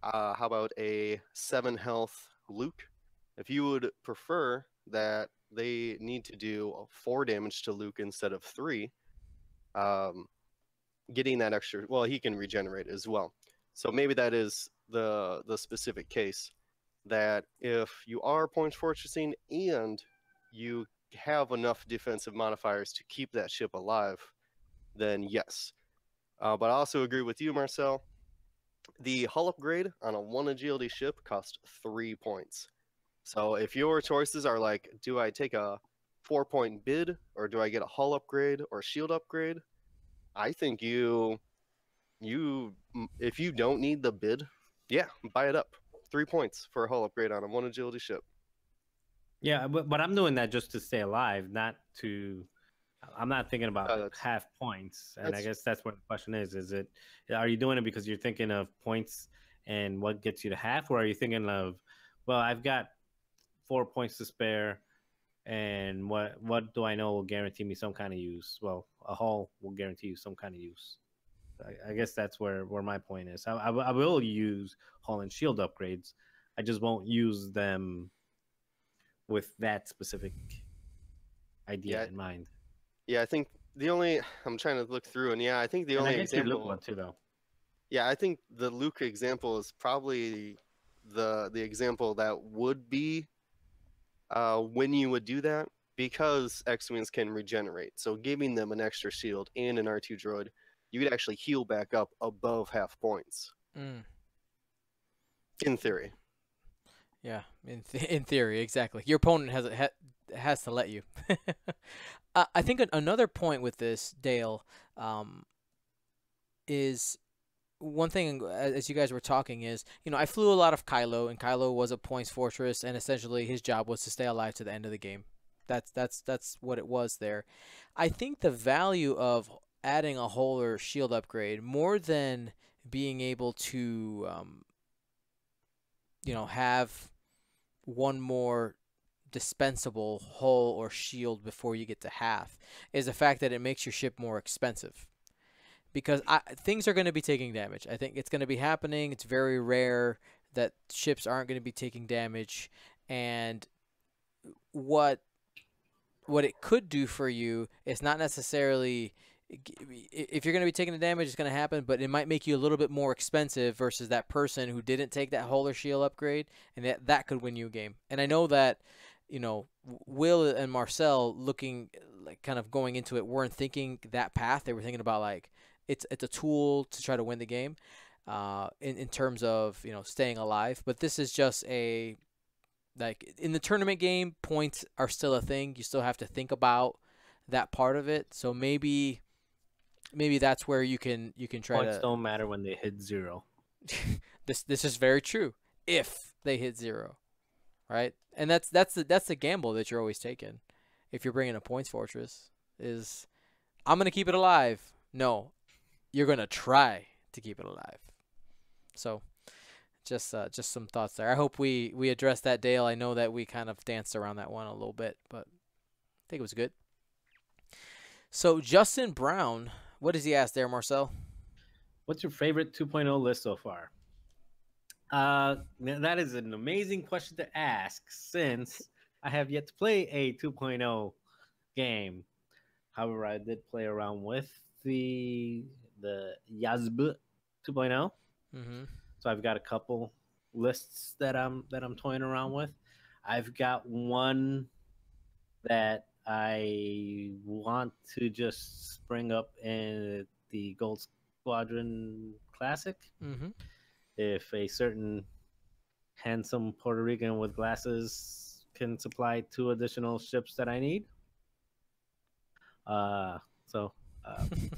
How about a 7 health Luke? If you would prefer that they need to do 4 damage to Luke instead of 3, getting that extra, well, he can regenerate as well. So maybe that is the specific case, that if you are points fortressing and you have enough defensive modifiers to keep that ship alive, then yes. But I also agree with you, Marcel. The hull upgrade on a 1 agility ship costs 3 points. So if your choices are like, do I take a 4-point bid, or do I get a hull upgrade or shield upgrade? I think if you don't need the bid, yeah, buy it up. 3 points for a hull upgrade on a 1 agility ship. Yeah, but I'm doing that just to stay alive, not to. I'm not thinking about That's half points, and I that's guess that's where the question is: is it, are you doing it because you're thinking of points and what gets you to half, or are you thinking of, well, I've got 4 points to spare, and what do I know will guarantee me some kind of use? Well, a hull will guarantee you some kind of use. I guess that's where my point is. I will use hull and shield upgrades. I just won't use them with that specific idea yeah, in mind. yeah. I think the only I'm trying to look through, and yeah, I think the And I only get your Luke example. one too, though. Yeah, I think the Luke example is probably the example that would be when you would do that, because X-Wings can regenerate. So giving them an extra shield and an R2 droid, you could actually heal back up above half points. Mm. In theory. Yeah, in theory, exactly. Your opponent has to let you. I think another point with this, Dale, is one thing as you guys were talking is, I flew a lot of Kylo, and Kylo was a points fortress, and essentially his job was to stay alive to the end of the game. That's what it was there. I think the value of adding a hull or shield upgrade, more than being able to have one more dispensable hull or shield before you get to half, is the fact that it makes your ship more expensive. Because things are going to be taking damage. I think it's going to be happening. It's very rare that ships aren't going to be taking damage. And what it could do for you is not necessarily, if you're going to be taking the damage, it's going to happen, but it might make you a little bit more expensive versus that person who didn't take that hull or shield upgrade, and that could win you a game. And I know that, Will and Marcel, looking like kind of going into it, weren't thinking that path. They were thinking about like it's a tool to try to win the game, in terms of staying alive. But this is just a, like, in the tournament game, points are still a thing. You still have to think about that part of it. So maybe that's where you can try Points to. don't matter when they hit 0. This is very true. If they hit 0, right? And that's the gamble that you're always taking. If you're bringing a points fortress, is I'm gonna keep it alive. No, you're gonna try to keep it alive. So just some thoughts there. I hope we addressed that, Dale. I know that we kind of danced around that one a little bit, but I think it was good. So Justin Brown, what does he ask there, Marcel? What's your favorite 2.0 list so far? That is an amazing question to ask, since I have yet to play a 2.0 game. However, I did play around with the Yazb 2.0. Mm-hmm. So I've got a couple lists that I'm toying around with. I've got one that I want to just spring up in the Gold Squadron Classic. Mm-hmm. If a certain handsome Puerto Rican with glasses can supply 2 additional ships that I need. So,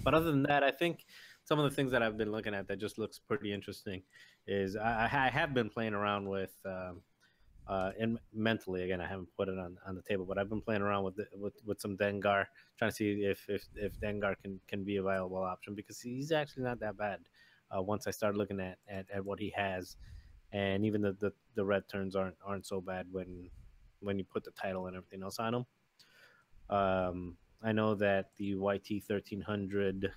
but other than that, I think some of the things that I've been looking at that just looks pretty interesting is I have been playing around with, and mentally, again, I haven't put it on the table, but I've been playing around with some Dengar, trying to see if Dengar can be a viable option, because he's actually not that bad. Once I started looking at what he has, and even the red turns aren't so bad when you put the title and everything else on him. I know that the YT 1300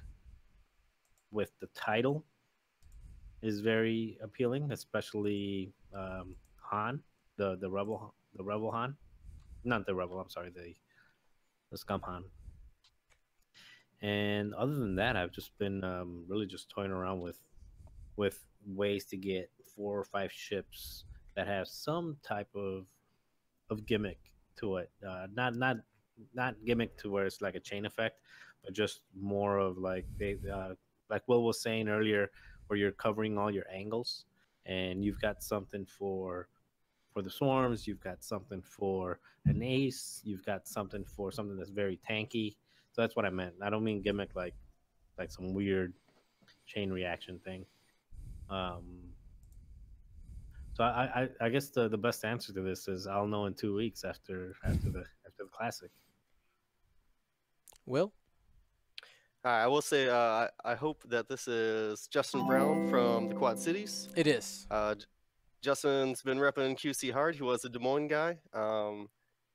with the title is very appealing, especially Han, the rebel Han, not the rebel. I'm sorry, the scum Han. And other than that, I've just been really just toying around with ways to get 4 or 5 ships that have some type of gimmick to it. Not gimmick to where it's like a chain effect, just more of like like Will was saying earlier, where you're covering all your angles, and you've got something for the swarms, you've got something for an ace, you've got something for something that's very tanky. So that's what I meant. I don't mean gimmick like some weird chain reaction thing. Um, so I guess the best answer to this is I'll know in 2 weeks after the classic. Will? I will say I hope that this is Justin Brown from the Quad Cities. It is. Justin's been repping QC hard. He was a Des Moines guy,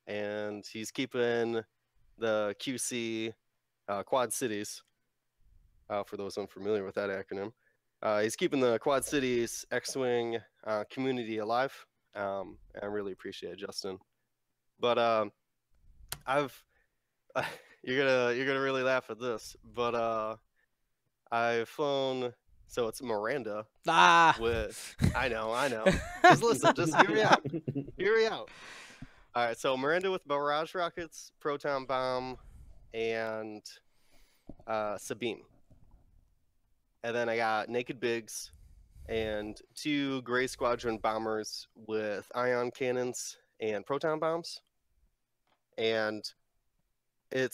and he's keeping the QC Quad Cities. For those unfamiliar with that acronym, he's keeping the Quad Cities X-Wing community alive. I really appreciate it, Justin. But I've you're gonna really laugh at this, but I've flown. So it's Miranda with I know. Just listen, just hear me out. Hear me out. All right, so Miranda with barrage rockets, proton bomb, and Sabine. And then I got Naked Biggs and 2 Gray Squadron bombers with ion cannons and proton bombs. And I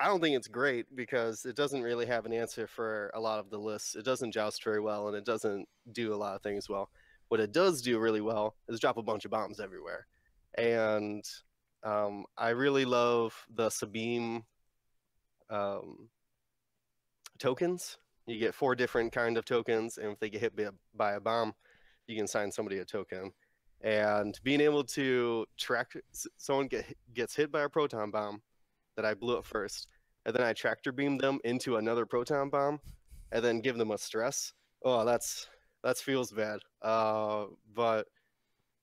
don't think it's great because it doesn't really have an answer for a lot of the lists. It doesn't joust very well, and it doesn't do a lot of things well. What it does do really well is drop a bunch of bombs everywhere. And I really love the Sabine tokens. You get 4 different kind of tokens, and if they get hit by a bomb, you can assign somebody a token. And being able to track someone gets hit by a proton bomb that I blew up first, and then I tractor beam them into another proton bomb, and then give them a stress. Oh, that feels bad. But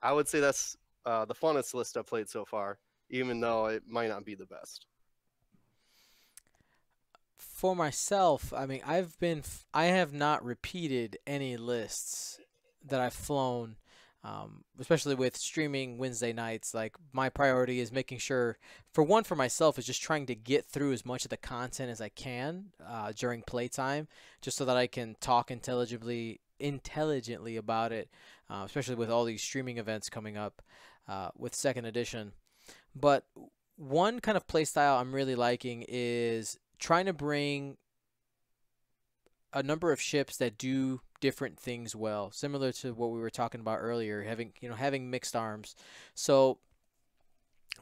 I would say that's the funnest list I've played so far, even though it might not be the best. For myself, I mean, I have not repeated any lists that I've flown, especially with streaming Wednesday nights. Like, my priority is making sure, for myself, is just trying to get through as much of the content as I can during playtime, just so that I can talk intelligently about it, especially with all these streaming events coming up with second edition. But one kind of play style I'm really liking is trying to bring a number of ships that do different things well, similar to what we were talking about earlier, having mixed arms. So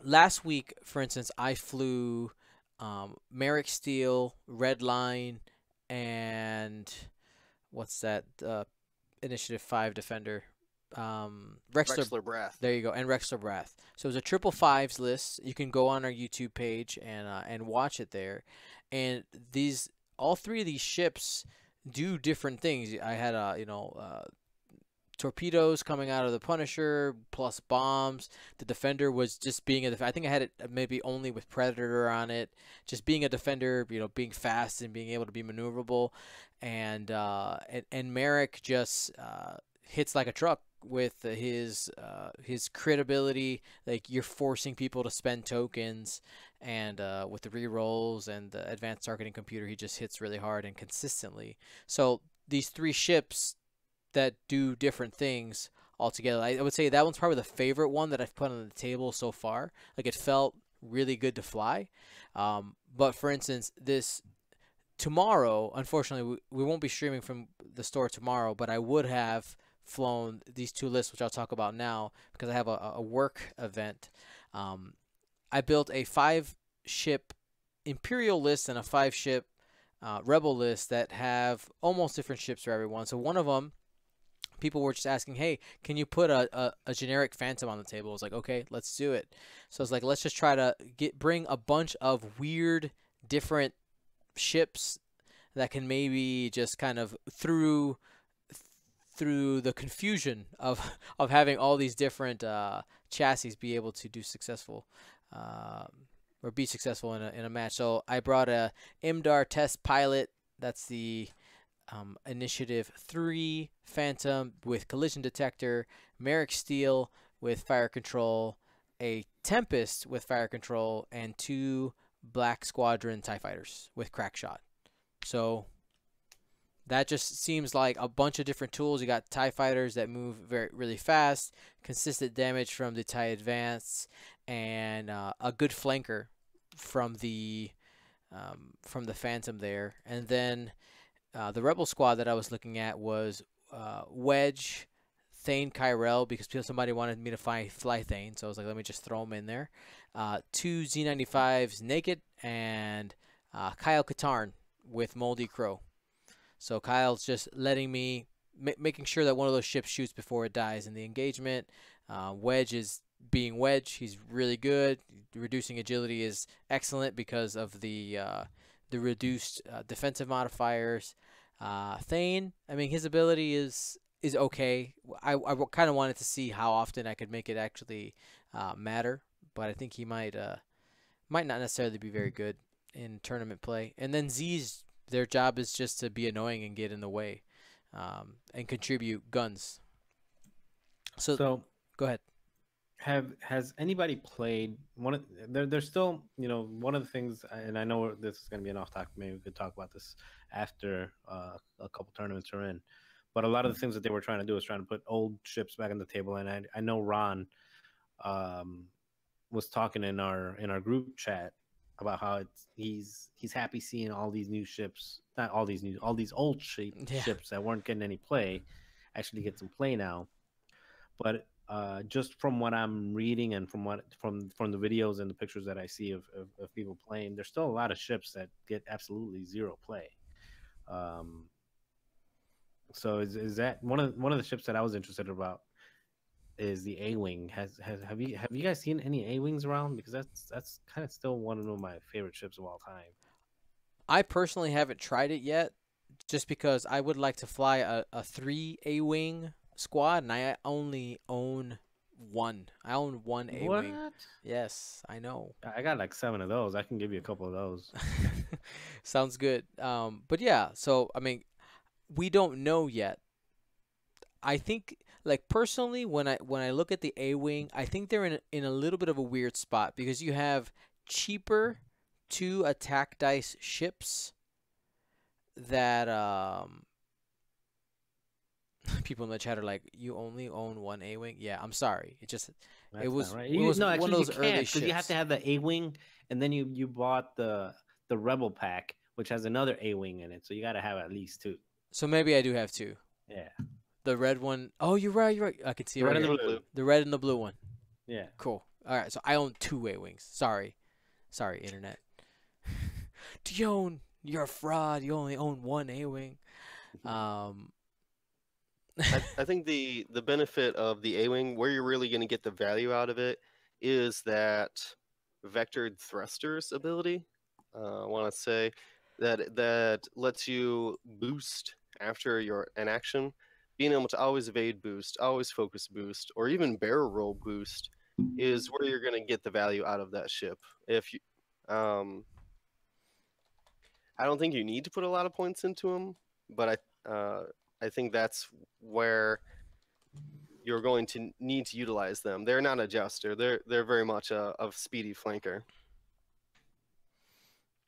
last week, for instance, I flew Merrick Steel, Red Line, and what's that? Initiative 5 Defender. Rexler Brath. There you go, and Rexler Brath. So it was a 555s list. You can go on our YouTube page and watch it there. And all 3 of these ships do different things. I had torpedoes coming out of the Punisher plus bombs. The Defender was just being I think I had it maybe only with Predator on it. Just being a Defender, being fast and being able to be maneuverable. And Merrick just hits like a truck with his crit ability. Like, you're forcing people to spend tokens, and with the rerolls and the advanced targeting computer, he just hits really hard and consistently. So these 3 ships that do different things altogether, I would say that one's probably the favorite one that I've put on the table so far. Like, it felt really good to fly. But for instance, tomorrow, unfortunately, we won't be streaming from the store tomorrow, but I would have flown these 2 lists, which I'll talk about now, because I have a work event. I built a 5-ship Imperial list and a 5-ship Rebel list that have almost different ships for everyone. So one of them, people were just asking, hey, can you put a generic Phantom on the table? I was like, okay, let's do it. So I was like, let's just try to bring a bunch of weird, different ships that can maybe just kind of through the confusion of having all these different chassis be able to do successful or be successful in a match. So I brought a IMDAR test pilot. That's the Initiative 3 Phantom with collision detector, Merrick Steel with fire control, a Tempest with fire control, and 2 Black Squadron TIE fighters with crack shot. So that just seems like a bunch of different tools. You got TIE fighters that move really fast, consistent damage from the TIE Advance, and a good flanker from the Phantom there. And then the Rebel squad that I was looking at was Wedge, Thane Kyrell, because somebody wanted me to fly Thane, so I was like, let me just throw them in there. 2 Z-95s naked, and Kyle Katarn with Moldy Crow. So Kyle's just letting me, making sure that one of those ships shoots before it dies in the engagement. Wedge is being Wedge. He's really good. Reducing agility is excellent because of the reduced defensive modifiers. Thane, I mean, his ability is okay. I kind of wanted to see how often I could make it actually matter, but I think he might not necessarily be very good in tournament play. And then Z's, their job is just to be annoying and get in the way, and contribute guns. So go ahead. Has anybody played one of there's still, you know, one of the things, and I know this is going to be an off topic, maybe we could talk about this after a couple tournaments are in, but a lot of the things that they were trying to do is trying to put old ships back on the table. And I know Ron was talking in our group chat about how he's happy seeing all these new ships, not all these new, all these old ships that weren't getting any play actually get some play now. But just from what I'm reading and from the videos and the pictures that I see of people playing, there's still a lot of ships that get absolutely zero play. So is that one of the ships that I was interested about is the A-wing. Have you guys seen any A-wings around? Because that's kind of still one of my favorite ships of all time. I personally haven't tried it yet, just because I would like to fly a 3 A-wing squad, and I only own one. I own one A-wing. What? Yes, I know. I got like 7 of those. I can give you a couple of those. Sounds good. But yeah, so I mean, we don't know yet. I think, like, personally, when I look at the A-wing, I think they're in a little bit of a weird spot, because you have cheaper 2 attack dice ships that people in the chat are like, you only own 1 A-wing? Yeah, I'm sorry. That's it was right. it was No, one actually, of those you early can't, because you have ships. to have the A-wing, and then you bought the Rebel pack, which has another A-wing in it. So you got to have at least 2. So maybe I do have 2. Yeah. The red one. Oh, you're right. I can see it The right red and here. the blue. The red and the blue one. Yeah. Cool. All right, so I own 2 A-wings. Sorry, internet. Dion, you're a fraud. You only own 1 A-wing. I think the benefit of the A-wing, where you're really going to get the value out of it, is that vectored thrusters ability. I want to say that lets you boost after an action. Being able to always evade boost, always focus boost, or even barrel roll boost is where you're going to get the value out of that ship. If you, I don't think you need to put a lot of points into them, but I think that's where you're going to need to utilize them. They're not a jester. They're very much a speedy flanker.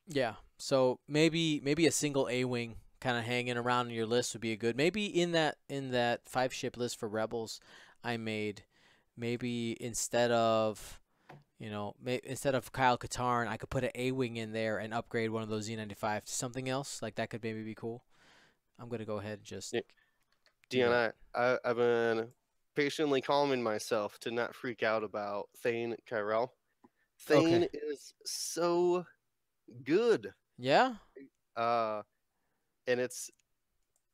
Yeah. So maybe a single A-wing kind of hanging around in your list would be a good. Maybe in that 5-ship list for Rebels, I made, maybe instead of Kyle Katarn, I could put an A-wing in there and upgrade one of those Z-95 to something else. Like, that could maybe be cool. I'm gonna go ahead and just. Dion, I've been patiently calming myself to not freak out about Thane Kyrell. Thane is so good. Yeah. And it's,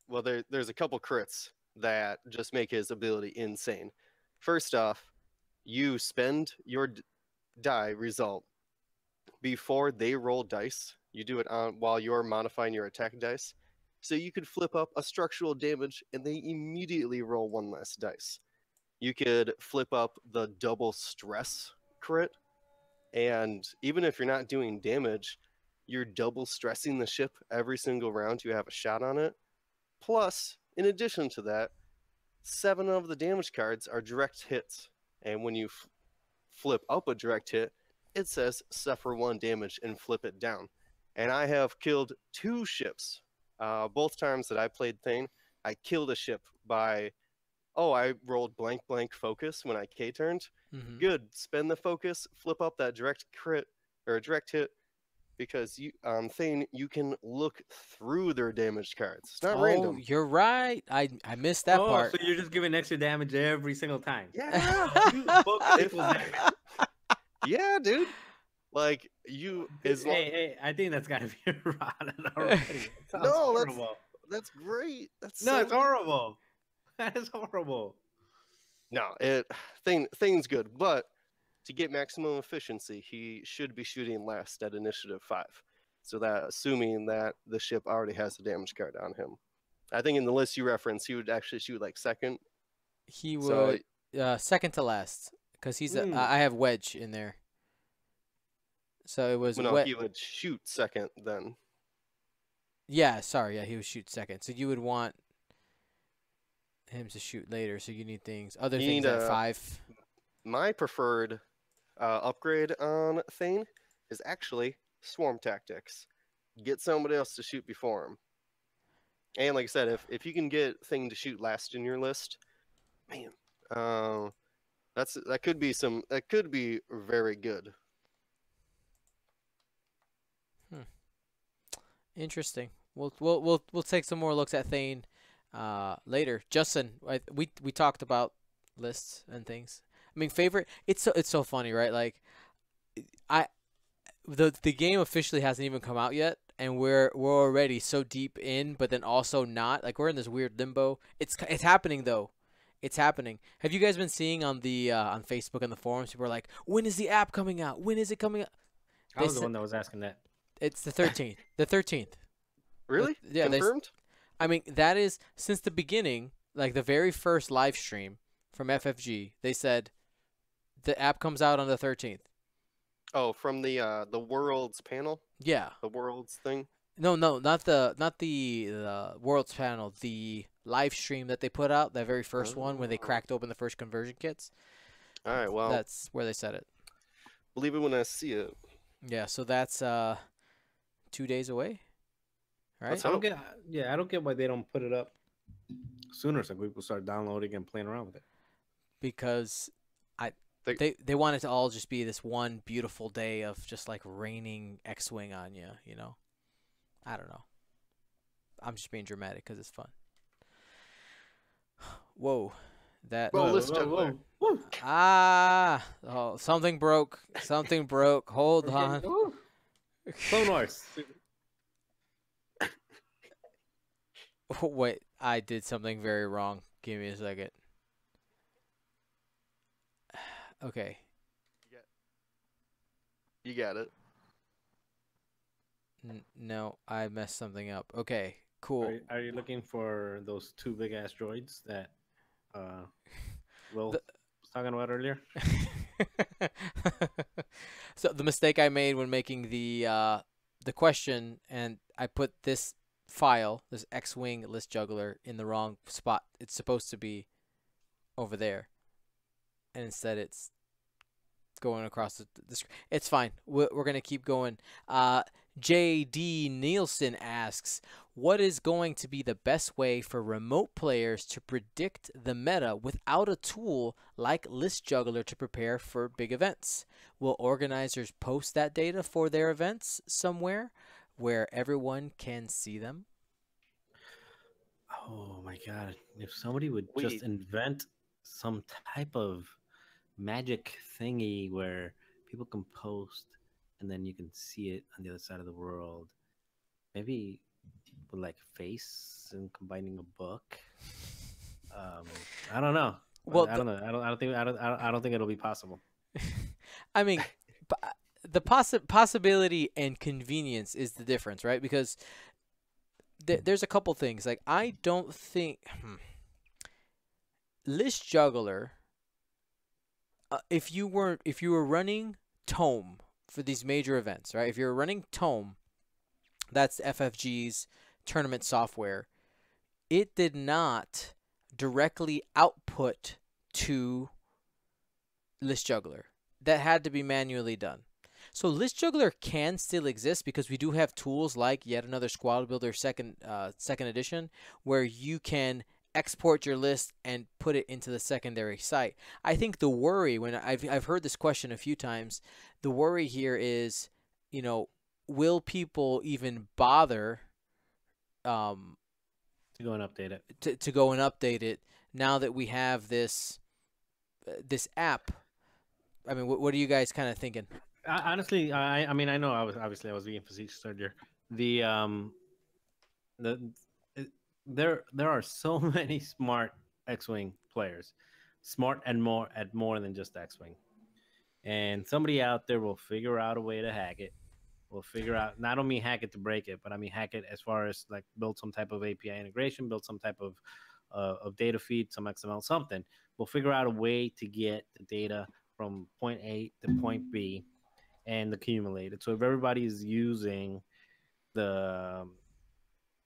well, there's a couple crits that just make his ability insane. First off, you spend your die result before they roll dice. You do it while you're modifying your attack dice. So you could flip up a structural damage and they immediately roll 1 less dice. You could flip up the double stress crit, and even if you're not doing damage, you're double stressing the ship every single round you have a shot on it. Plus, in addition to that, 7 of the damage cards are direct hits. And when you flip up a direct hit, it says suffer 1 damage and flip it down. And I have killed 2 ships. Both times that I played Thane, I killed a ship by, I rolled blank focus when I K-turned. Mm-hmm. Good, spend the focus, flip up that direct crit, or direct hit, because Thane, you can look through their damaged cards. It's not random. You're right. I missed that part. So you're just giving extra damage every single time. Yeah. You book people's damage. Yeah, dude. Like, Hey, I think that's gotta be rotten already. No, horrible. that's great. That's No, so it's horrible. That is horrible. No, Thane's good, but to get maximum efficiency, he should be shooting last at initiative 5. So that, assuming that the ship already has a damage card on him. I think in the list you referenced, he would actually shoot like second. He would second to last, because I have Wedge in there. So it was. No, he would shoot second then. Yeah, sorry. Yeah, he would shoot second. So you would want him to shoot later. So you need other things at 5. My preferred upgrade on Thane is actually swarm tactics. Get somebody else to shoot before him. And like I said, if you can get Thane to shoot last in your list, man, that could be very good. Interesting. We'll take some more looks at Thane later. Justin, we talked about lists and things. I mean, favorite. It's so funny, right? Like, the game officially hasn't even come out yet, and we're already so deep in, but then also not. Like, we're in this weird limbo. It's happening though. It's happening. Have you guys been seeing on the on Facebook and the forums? People are like, "When is the app coming out? When is it coming out?" I was the one that was asking that. It's the 13th. The 13th. Really? Yeah. Confirmed? I mean, that is since the beginning, like the very first live stream from FFG. They said the app comes out on the 13th. Oh, from the Worlds panel? Yeah. The Worlds thing? No, not the Worlds panel. The live stream that they put out, that very first one when they cracked open the first conversion kits. All right, well, that's where they said it. Believe it when I see it. Yeah, so that's 2 days away. Right? I don't get why they don't put it up sooner so people start downloading and playing around with it. Because they want it to all just be this one beautiful day of just like raining X-Wing on you, you know? I don't know. I'm just being dramatic because it's fun. Whoa. Whoa. Oh, something broke. Something broke. Hold on. Clone Wars. Oh, wait, I did something very wrong. Give me a second. Okay. You got it. No, I messed something up. Okay, cool. Are you looking for those 2 big ass droids that Will was talking about earlier? So the mistake I made when making the question, and I put this file, this X-Wing list juggler, in the wrong spot. It's supposed to be over there, and instead it's going across the screen. It's fine. We're going to keep going. J.D. Nielsen asks, what is going to be the best way for remote players to predict the meta without a tool like List Juggler to prepare for big events? Will organizers post that data for their events somewhere where everyone can see them? Oh my god. If somebody would just invent some type of magic thingy where people can post and then you can see it on the other side of the world. Maybe with like face and combining a book. I don't know. Well, I don't know. I don't think it'll be possible. I mean, the possibility and convenience is the difference, right? Because there's a couple things. Like, I don't think List Juggler. If you were running Tome for these major events, right? If you're running Tome, that's FFG's tournament software. It did not directly output to List Juggler. That had to be manually done. So list juggler can still exist because we do have tools like yet another squad builder second edition, where you can export your list and put it into the secondary site. I think the worry, when I've heard this question a few times, the worry here is, you know, will people even bother um, To go and update it. to go and update it now that we have this app? I mean, what are you guys kind of thinking? Honestly, I mean, I know I was being facetious earlier. The it- there are so many smart X-wing players, smart and more than just X-wing, and somebody out there will figure out a way to hack it. Will figure out, not only hack it to break it, but I mean hack it as far as like build some type of API integration, build some type of data feed, some XML, something. We'll figure out a way to get the data from point A to point B and accumulate it. So if everybody is using the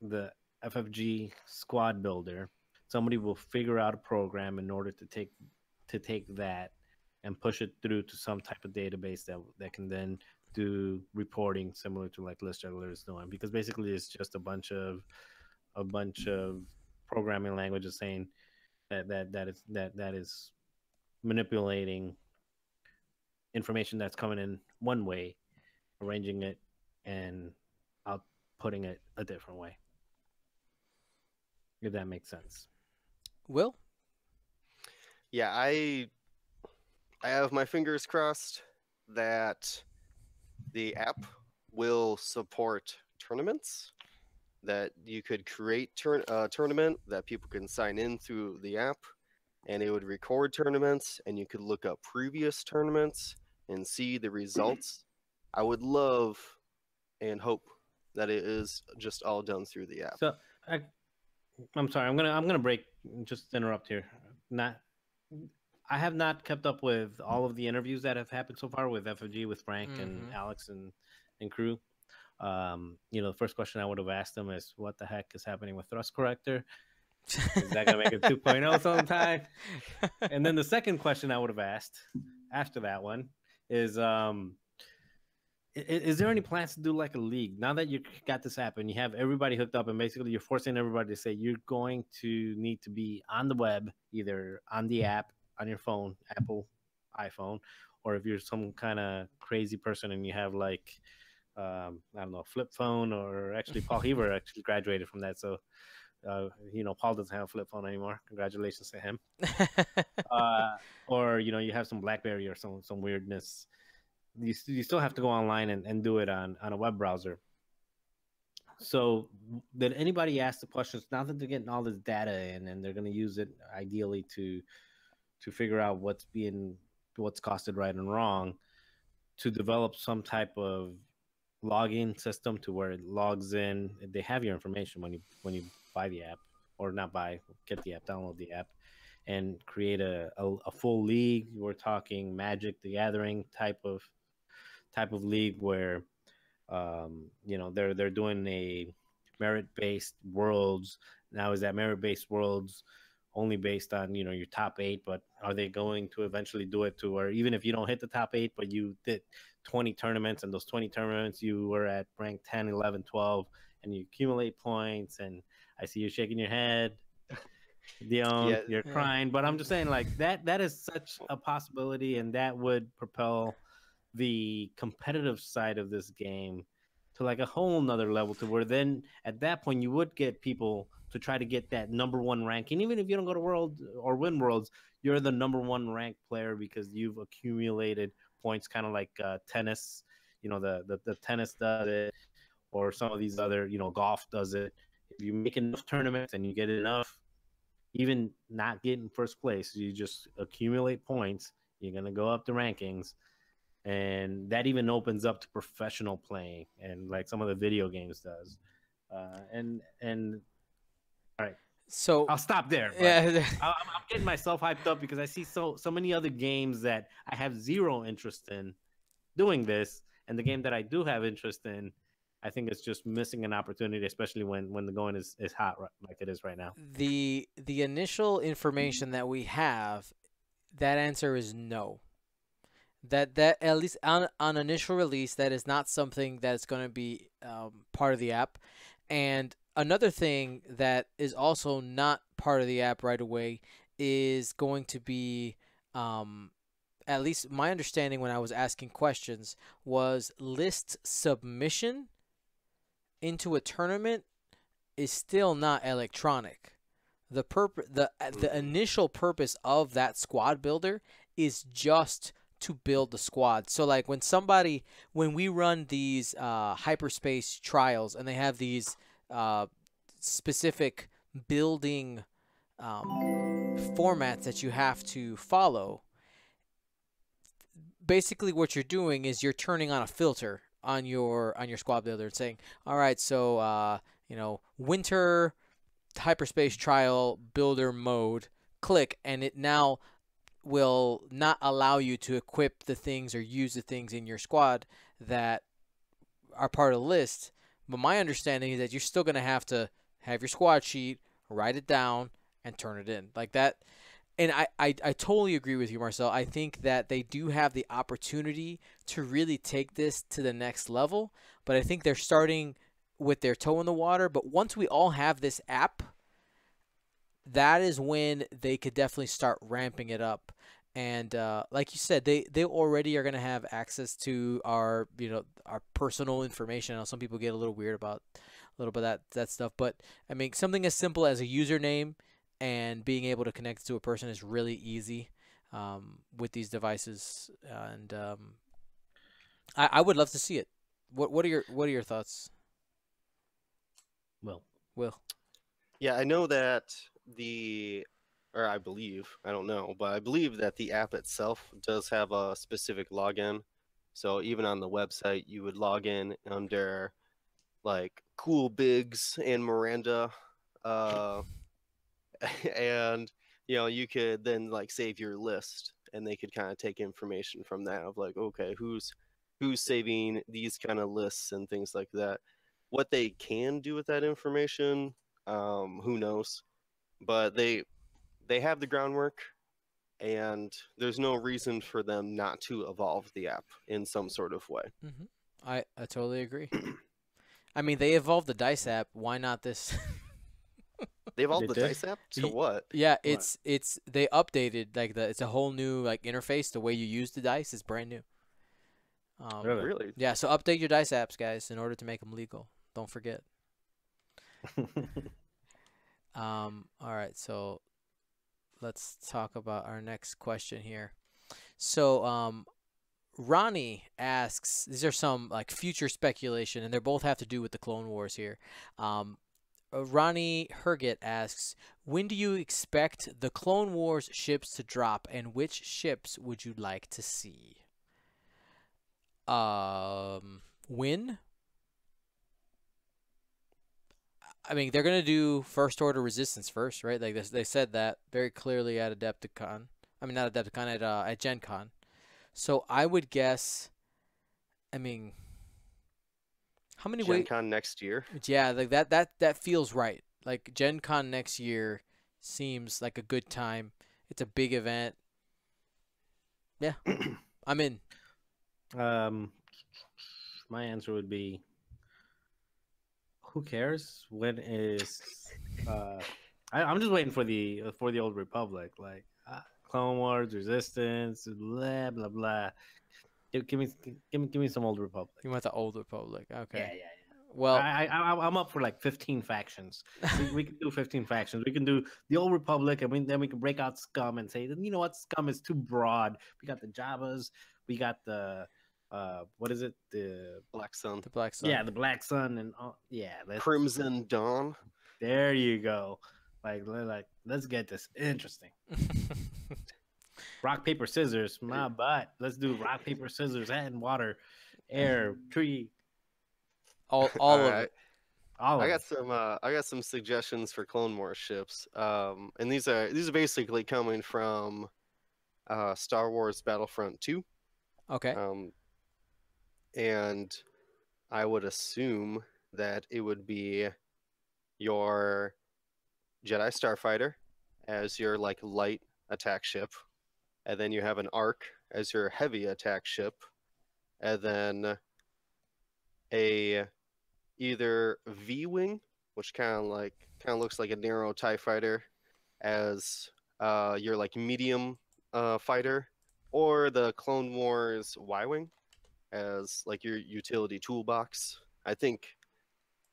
the FFG squad builder, somebody will figure out a program in order to take that and push it through to some type of database that can then do reporting similar to like list juggler is doing, because basically it's just a bunch of programming languages saying that is manipulating information that's coming in one way, arranging it and outputting it a different way, if that makes sense. Will? Yeah, I have my fingers crossed that the app will support tournaments, that you could create a tournament that people can sign in through the app, and it would record tournaments, and you could look up previous tournaments and see the results. I would love and hope that it is just all done through the app. So I'm sorry, I'm gonna break, just interrupt here. Not I have not kept up with all of the interviews that have happened so far with FFG, with Frank and Alex and crew. The first question I would have asked them is, what the heck is happening with thrust corrector? Is that gonna make it 2.0 sometime? And then the second question I would have asked after that one is there any plans to do like a league now that you got this app and you have everybody hooked up, and basically you're forcing everybody to say you're going to need to be on the web, either on the app, on your phone, Apple iPhone, or if you're some kind of crazy person and you have like I don't know, a flip phone, or actually Paul Heaver actually graduated from that, so Paul doesn't have a flip phone anymore. Congratulations to him. Or you have some BlackBerry or some weirdness. You still have to go online and do it on a web browser. So did anybody ask the questions, now that they're getting all this data in and they're going to use it ideally to figure out what's costed right and wrong, to develop some type of login system to where it logs in? They have your information when you buy the app, or not buy, get the app, download the app, and create a full league. We're talking Magic the Gathering type of league where they're doing a merit-based worlds. Now, is that merit-based worlds only based on your top 8, but are they going to eventually do it to where even if you don't hit the top 8 but you did 20 tournaments, and those 20 tournaments you were at rank 10, 11, 12, and you accumulate points? And I see you shaking your head, Dion, you're crying, but I'm just saying, like, that is such a possibility, and that would propel the competitive side of this game to like a whole nother level, to where then at that point you would get people to try to get that number 1 ranking. Even if you don't go to world or win worlds, you're the number 1 ranked player because you've accumulated points, kind of like tennis. The tennis does it, or some of these other, golf does it. If you make enough tournaments and you get enough, even not getting first place, you just accumulate points, you're going to go up the rankings. And that even opens up to professional playing, and like some of the video games does. And all right, So I'll stop there. yeah, I'm getting myself hyped up because I see so many other games that I have zero interest in doing this, and the game that I do have interest in, I think it's just missing an opportunity, especially when the going is hot like it is right now. the initial information that we have, that answer is no. That at least on initial release, that is not something that's going to be part of the app. And another thing that is also not part of the app right away is going to be, at least my understanding when I was asking questions, was list submission into a tournament is still not electronic. The initial purpose of that squad builder is just to build the squad. So like when we run these hyperspace trials and they have these specific building formats that you have to follow, basically what you're doing is you're turning on a filter on your squad builder and saying, all right, so winter hyperspace trial builder mode, click, and it now will not allow you to equip the things or use the things in your squad that are part of the list. But my understanding is that you're still going to have your squad sheet, write it down, and turn it in like that. And I totally agree with you, Marcel. I think that they do have the opportunity to really take this to the next level, but I think they're starting with their toe in the water. But once we all have this app, that is when they could definitely start ramping it up. And like you said, they already are going to have access to our our personal information. I know some people get a little weird about that stuff, but I mean something as simple as a username and being able to connect to a person is really easy with these devices. And I would love to see it. What are your thoughts, Well, Will? Yeah, I know that I believe, I don't know, but I believe that the app itself does have a specific login. So even on the website, you would log in under like Cool Biggs and Miranda, uh, and you could then like save your list, and they could kind of take information from that of like, okay, who's saving these kind of lists and things like that. What they can do with that information, who knows? But they have the groundwork, and there's no reason for them not to evolve the app in some sort of way. Mm-hmm. I totally agree. I mean, they evolved the dice app. Why not this? They evolved They the did? dice app to what? Yeah, What? it's they updated it's a whole new like interface. The way you use the dice is brand new. Really? Really? Yeah, so update your dice apps, guys, in order to make them legal. Don't forget. All right, so let's talk about our next question here. So, Ronnie asks, these are some like future speculation, and they both have to do with the Clone Wars here. Ronnie Herget asks, when do you expect the Clone Wars ships to drop, and which ships would you like to see? When? I mean, they're gonna do First Order Resistance first, right? Like they said that very clearly at Adepticon. I mean, not Adepticon, at Gen Con. So I would guess. I mean, how many Gen Con next year. Yeah, like that feels right. Like Gen Con next year seems like a good time. It's a big event. Yeah, I'm in. My answer would be, who cares? When is I'm just waiting for the old Republic, like Clone Wars, Resistance, blah blah blah. Give me some old Republic. You want the old Republic? Okay. Yeah. Well, I'm up for like 15 factions. We can do 15 factions. We can do the old Republic, and then we can break out Scum and say, you know what, Scum is too broad. We got the Jawas, we got the what is it, the Black Sun. the Black Sun. yeah, the Black Sun, and Crimson Dawn. there you go. Like let's get this interesting. Rock paper scissors, my butt. Let's do rock paper scissors, and water, air, tree. all of Alright. it. All I of got it. I got some suggestions for Clone Wars ships. And these are basically coming from Star Wars Battlefront 2. Okay. And I would assume that it would be your Jedi Starfighter as your like light attack ship, and then you have an Ark as your heavy attack ship, and then a either V-wing, which kind of looks like a narrow TIE fighter, as your like medium fighter, or the Clone Wars Y-wing as like your utility toolbox. I think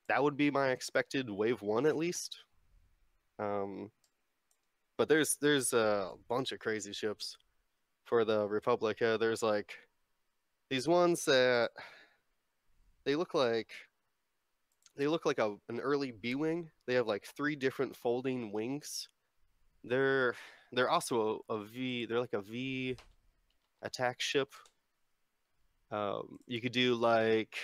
that would be my expected wave one at least. But there's a bunch of crazy ships for the Republic. There's like these ones that they look like an early B-wing. They have like 3 different folding wings. They're also a V. They're like a V attack ship. You could do like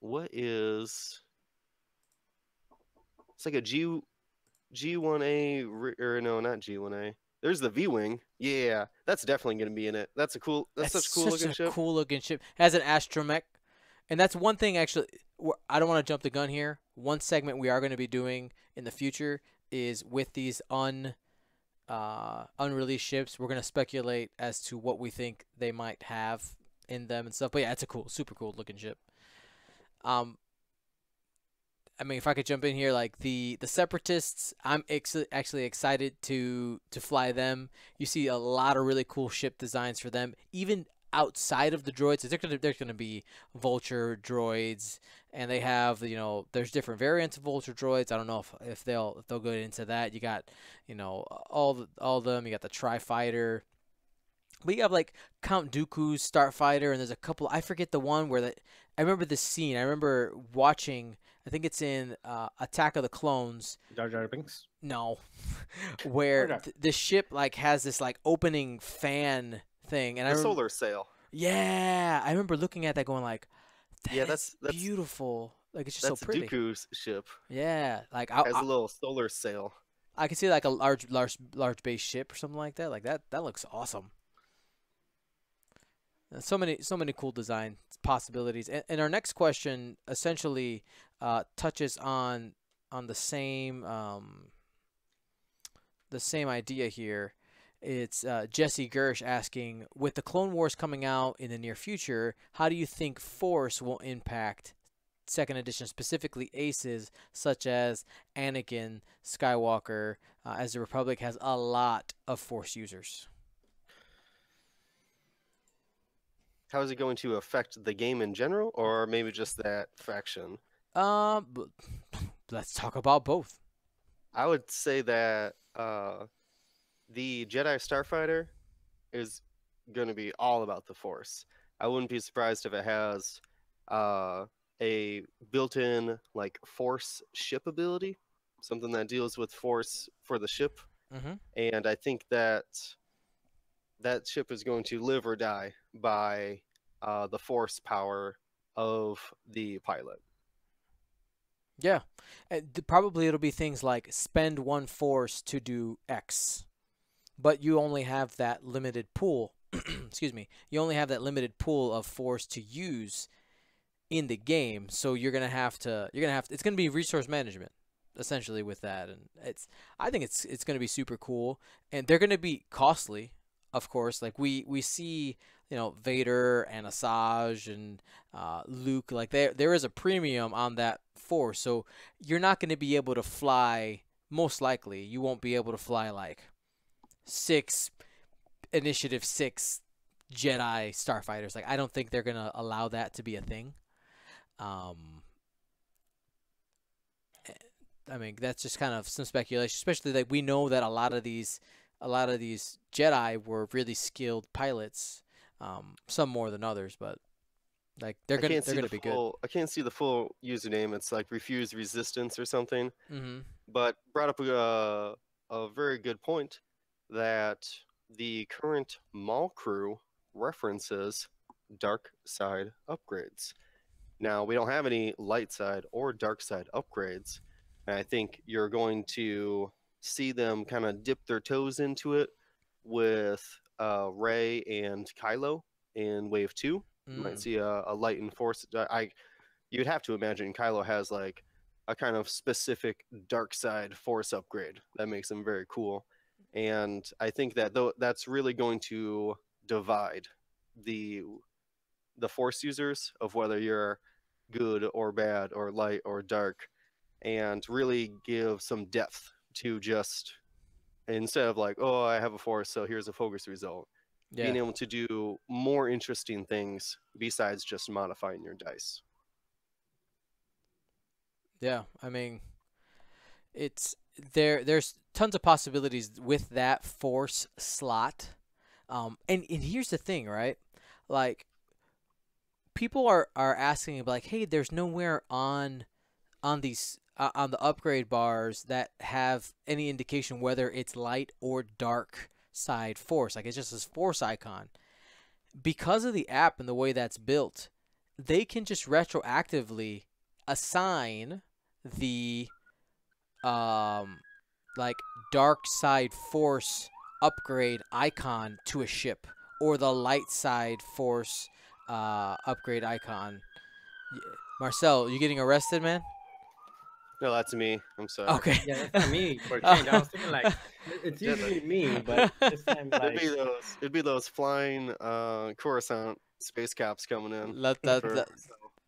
it's like a G1A or no, not G1A. There's the V-wing. Yeah, that's definitely gonna be in it. That's such a cool looking ship. Cool looking ship. It has an astromech, and that's one thing actually. I don't want to jump the gun here. One segment we are going to be doing in the future is with these unreleased ships. We're going to speculate as to what we think they might have in them and stuff. But yeah, it's a super cool looking ship. I mean, if I could jump in here, like the Separatists, I'm actually excited to fly them. You see a lot of really cool ship designs for them, even outside of the droids. There's gonna be Vulture droids, and they have there's different variants of Vulture droids. I don't know if they'll go into that. You got all of them. You got the Tri-Fighter. But you have like Count Dooku's Starfighter, and there's a couple. I forget the one where I remember the scene. I remember watching. I think it's in Attack of the Clones. Jar Jar Binks? No, where the ship like has this like opening fan thing, and solar sail. Yeah, I remember looking at that, going like, that's beautiful. Like it's just so pretty. That's Dooku's ship. Yeah, like has a little solar sail. I can see like a large base ship or something like that. Like that looks awesome. So many cool design possibilities. And our next question essentially touches on the same idea here. It's Jesse Gersh asking, with the Clone Wars coming out in the near future, how do you think Force will impact second edition, specifically aces such as Anakin Skywalker, as the Republic has a lot of Force users? How is it going to affect the game in general, or maybe just that faction? Let's talk about both. I would say that the Jedi Starfighter is going to be all about the Force. I wouldn't be surprised if it has a built-in like Force ship ability, something that deals with Force for the ship. Mm-hmm. And I think that ship is going to live or die by the Force power of the pilot. Yeah, probably it'll be things like spend 1 Force to do X, but you only have that limited pool. Excuse me. You only have that limited pool of Force to use in the game, so you're gonna have to. It's gonna be resource management essentially with that, and I think it's gonna be super cool, and they're gonna be costly. Of course, like we see, Vader and Asajj and Luke, like there is a premium on that Force, so you're not going to be able to fly. Most likely, you won't be able to fly like 6 Initiative 6 Jedi starfighters. Like I don't think they're gonna allow that to be a thing. I mean, that's just kind of some speculation, especially that we know that a lot of these Jedi were really skilled pilots, some more than others, but like they're gonna be good. I can't see the full username. It's like Refuse Resistance or something. Mm-hmm. But brought up a very good point that the current Maul crew references dark side upgrades. Now we don't have any light side or dark side upgrades, and I think you're going to see them kind of dip their toes into it with Rey and Kylo in Wave 2. You might see a light and force. You'd have to imagine Kylo has like a kind of specific dark side force upgrade that makes him very cool. And I think that that's really going to divide the force users of whether you're good or bad or light or dark, and really give some depth to just, instead of like, oh, I have a force, so here's a focus result, being Yeah. able to do more interesting things besides just modifying your dice. Yeah. I mean, it's there's tons of possibilities with that force slot. And here's the thing, right? Like, people are asking like, hey, there's nowhere on these on the upgrade bars that have any indication whether it's light or dark side force. Like, it's just this force icon. Because of the app and the way that's built, they can just retroactively assign the like dark side force upgrade icon to a ship, or the light side force upgrade icon. Marcel, you getting arrested, man? No, that's me. I'm sorry. Okay. Yeah, that's not me for a change. I was thinking like it's usually me, but this time like It'd be those flying Coruscant space caps coming in.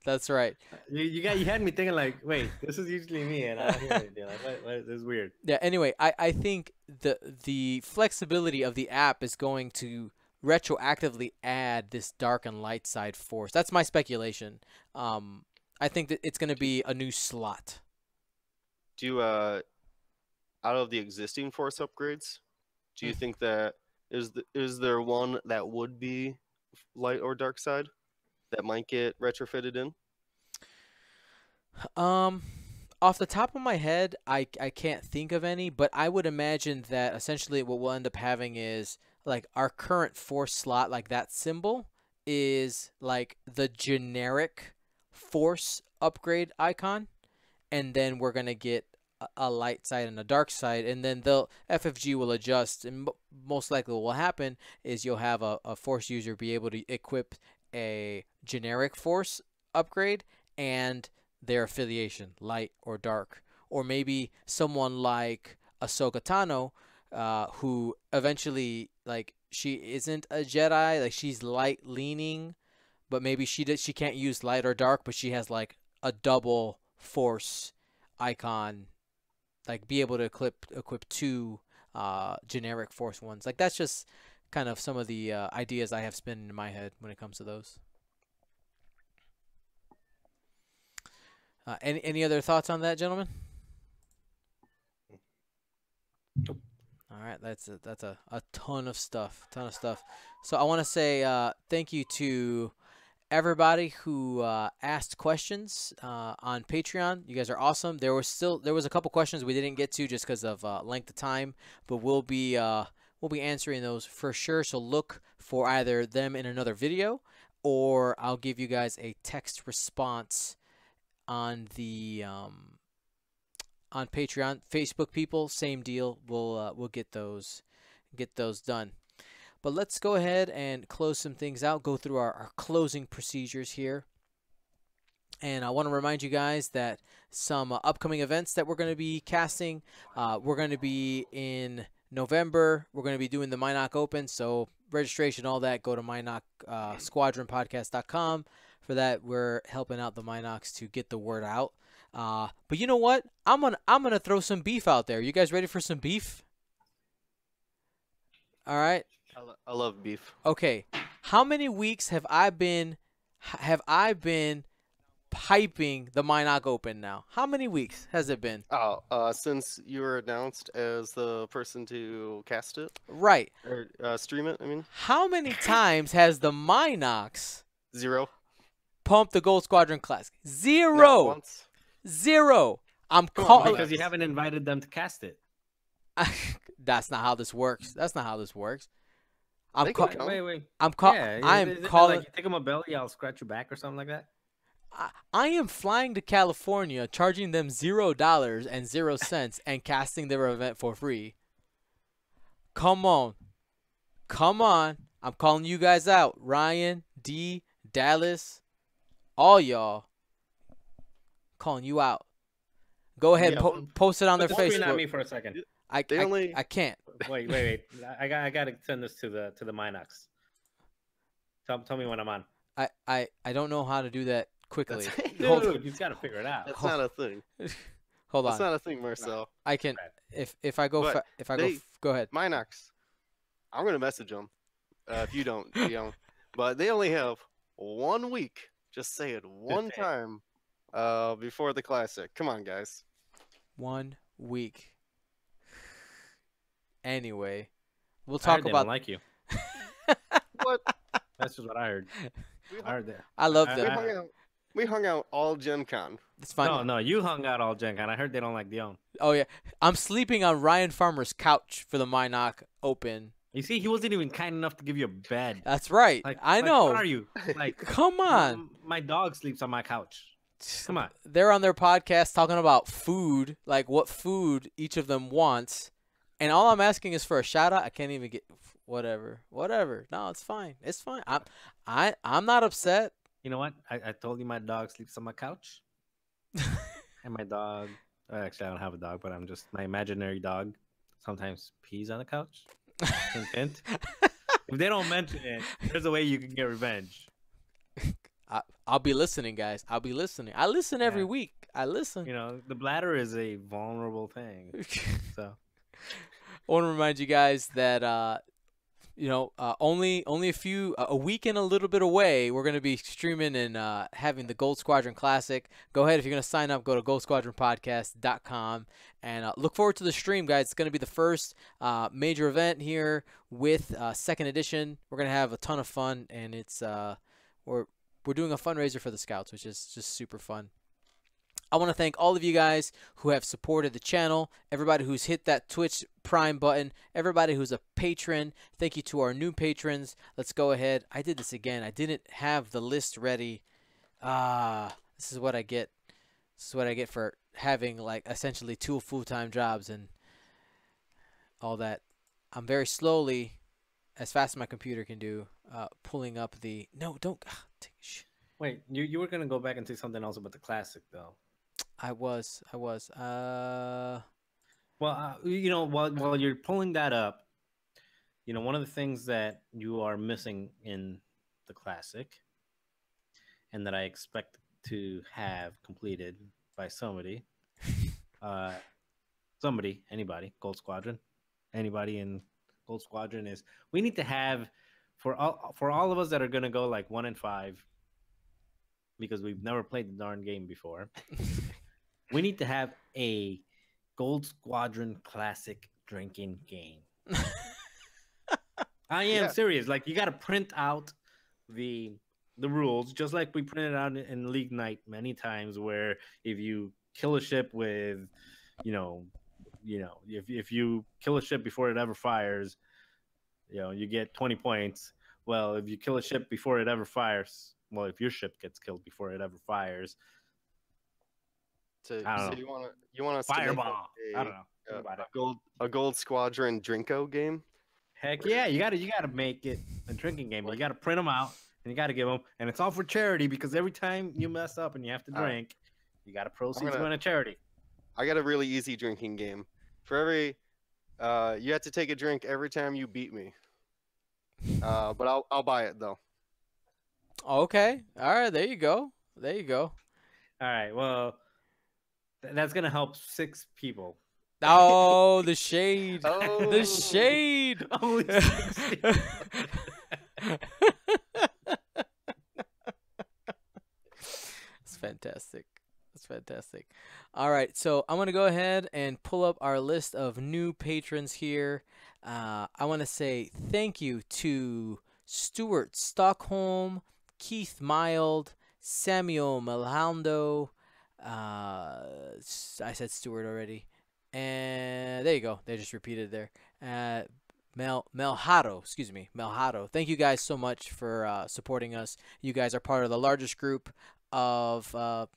That's right. you had me thinking like, wait, this is usually me, and I don't hear anything. Like, what, this is weird. Yeah. Anyway, I think the flexibility of the app is going to retroactively add this dark and light side force. That's my speculation. I think that it's going to be a new slot. Do you, out of the existing force upgrades, do you think that is there one that would be light or dark side that might get retrofitted in? Off the top of my head, I can't think of any, but I would imagine that essentially what we'll end up having is like our current force slot, like that symbol is like the generic force upgrade icon, and then we're gonna get a light side and a dark side, and then FFG will adjust, and most likely what will happen is you'll have a force user be able to equip a generic force upgrade and their affiliation, light or dark. Or maybe someone like Ahsoka Tano, who eventually, like, she isn't a Jedi, like she's light leaning, but maybe she can't use light or dark, but she has like a double force icon, like be able to equip two generic force ones. Like, that's just kind of some of the ideas I have spinning in my head when it comes to those. Any other thoughts on that, gentlemen? Nope. All right, that's a ton of stuff, So I want to say thank you to everybody who asked questions on Patreon. You guys are awesome. There was a couple questions we didn't get to just because of length of time, but we'll be answering those for sure. So look for either them in another video, or I'll give you guys a text response on the on Patreon. Facebook people, same deal. We'll get those done. But let's go ahead and close some things out, go through our closing procedures here. And I want to remind you guys that some upcoming events that we're going to be casting, we're going to be in November. We're going to be doing the Minoc Open, so registration, all that, go to Squadronpodcast.com. For that, we're helping out the Minocs to get the word out. But you know what? I'm gonna throw some beef out there. You guys ready for some beef? All right. I love beef. Okay. How many weeks have I been piping the Minoc Open now? How many weeks has it been? Since you were announced as the person to cast it, Right. or stream it, I mean. How many times has the Minocs 0. pumped the Gold Squadron Classic? Not 0. once. 0. I'm Come on, calling because you haven't invited them to cast it. That's not how this works. They can come. Wait. I'm Is it calling. like you take them a belly, I'll scratch your back or something like that. I am flying to California, charging them $0 and casting their event for free. Come on. I'm calling you guys out. Ryan, D, Dallas, all y'all. Calling you out. Go ahead, Yeah, post it on their Put the screen at Facebook. me for a second. I can't. Wait. I gotta send this to the Minox. Tell me when I'm on. I don't know how to do that quickly. Dude, you gotta figure it out. That's not a thing. Hold That's on. not a thing, Marcel. I can if I go But go ahead. Minox, I'm gonna message them if you don't, Dion. But they only have 1 week. Just say it one time before the classic. Come on, guys. 1 week. Anyway, we'll I heard talk they about. don't like you. What? That's just what I heard. I heard that. I love We them. hung out. We hung out all Gen Con. It's fine. No, you hung out all Gen Con. I heard they don't like Dion. Oh yeah, I'm sleeping on Ryan Farmer's couch for the Minoc Open. You see, he wasn't even kind enough to give you a bed. That's right. I know. What are you? Like, Come on. My dog sleeps on my couch. Come on. They're on their podcast talking about food, like what food each of them wants, and all I'm asking is for a shout out. I can't even get whatever. No, it's fine. It's fine. I'm not upset. You know what? I told you my dog sleeps on my couch. And my dog, actually, I don't have a dog, but my imaginary dog sometimes pees on the couch. Hint, hint. If they don't mention it, there's a way you can get revenge. I'll be listening, guys. I'll be listening. I listen every week. I listen. You know, the bladder is a vulnerable thing. So I want to remind you guys that only a week and a little bit away, we're going to be streaming and having the Gold Squadron Classic. Go ahead, if you're going to sign up, go to goldsquadronpodcast.com and look forward to the stream, guys. It's going to be the first major event here with second edition. We're going to have a ton of fun, and it's we're doing a fundraiser for the Scouts, which is just super fun. I want to thank all of you guys who have supported the channel, everybody who's hit that Twitch Prime button, everybody who's a patron. Thank you to our new patrons. Let's go ahead. I did this again. I didn't have the list ready. This is what I get. This is what I get for having like essentially 2 full-time jobs and all that. I'm very slowly, as fast as my computer can do, pulling up the. No, don't. wait, you were gonna go back and say something else about the classic though. I was. Well, while you're pulling that up, one of the things that you are missing in the classic, and that I expect to have completed by somebody, anybody, Gold Squadron, anybody in Gold Squadron, is we need to have for all of us that are gonna go like 1 and 5, because we've never played the darn game before. We need to have a Gold Squadron Classic drinking game. I am serious. Like, you got to print out the rules, just like we printed out in League Night many times, where if you kill a ship with, if you kill a ship before it ever fires, you get 20 points. Well, if you kill a ship before it ever fires, well, if your ship gets killed before it ever fires, So you want us fireball. to I don't know. A Gold Squadron Drinko game? Heck yeah, you gotta make it a drinking game. But you gotta print them out and you gotta give them, and it's all for charity, because every time you mess up and you have to drink, you gotta proceeds going to charity. I got a really easy drinking game. For every you have to take a drink every time you beat me. But I'll buy it though. Okay. All right. There you go. All right. Well, that's gonna help 6 people. Oh, the shade. Oh. The shade. Only 6 people. It's fantastic. That's fantastic. All right, so I'm gonna go ahead and pull up our list of new patrons here. I want to say thank you to Stuart Stockholm, Keith Mild, Samuel Malhando. I said Stuart already, and there you go. They just repeated there. Melhado, excuse me, Melhado. Thank you guys so much for supporting us. You guys are part of the largest group of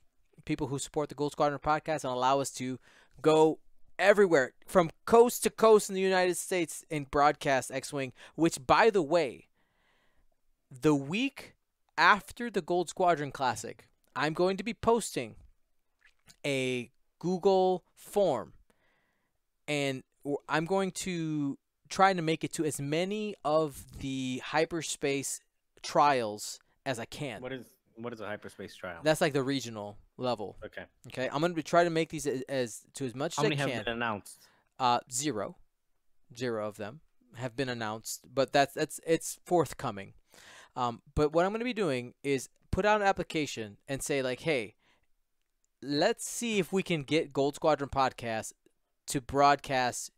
people who support the Gold Squadron podcast and allow us to go everywhere from coast to coast in the United States and broadcast X-Wing, which, by the way, the week after the Gold Squadron Classic, I'm going to be posting a Google form, and I'm going to try to make it to as many of the hyperspace trials as I can. What is a hyperspace trial? That's like the regional level. Okay. Okay, I'm going to try to make these as to as much How as I many can. have been announced? Zero of them have been announced, but it's forthcoming. But what I'm going to be doing is put out an application and say like, hey, let's see if we can get Gold Squadron Podcast to broadcast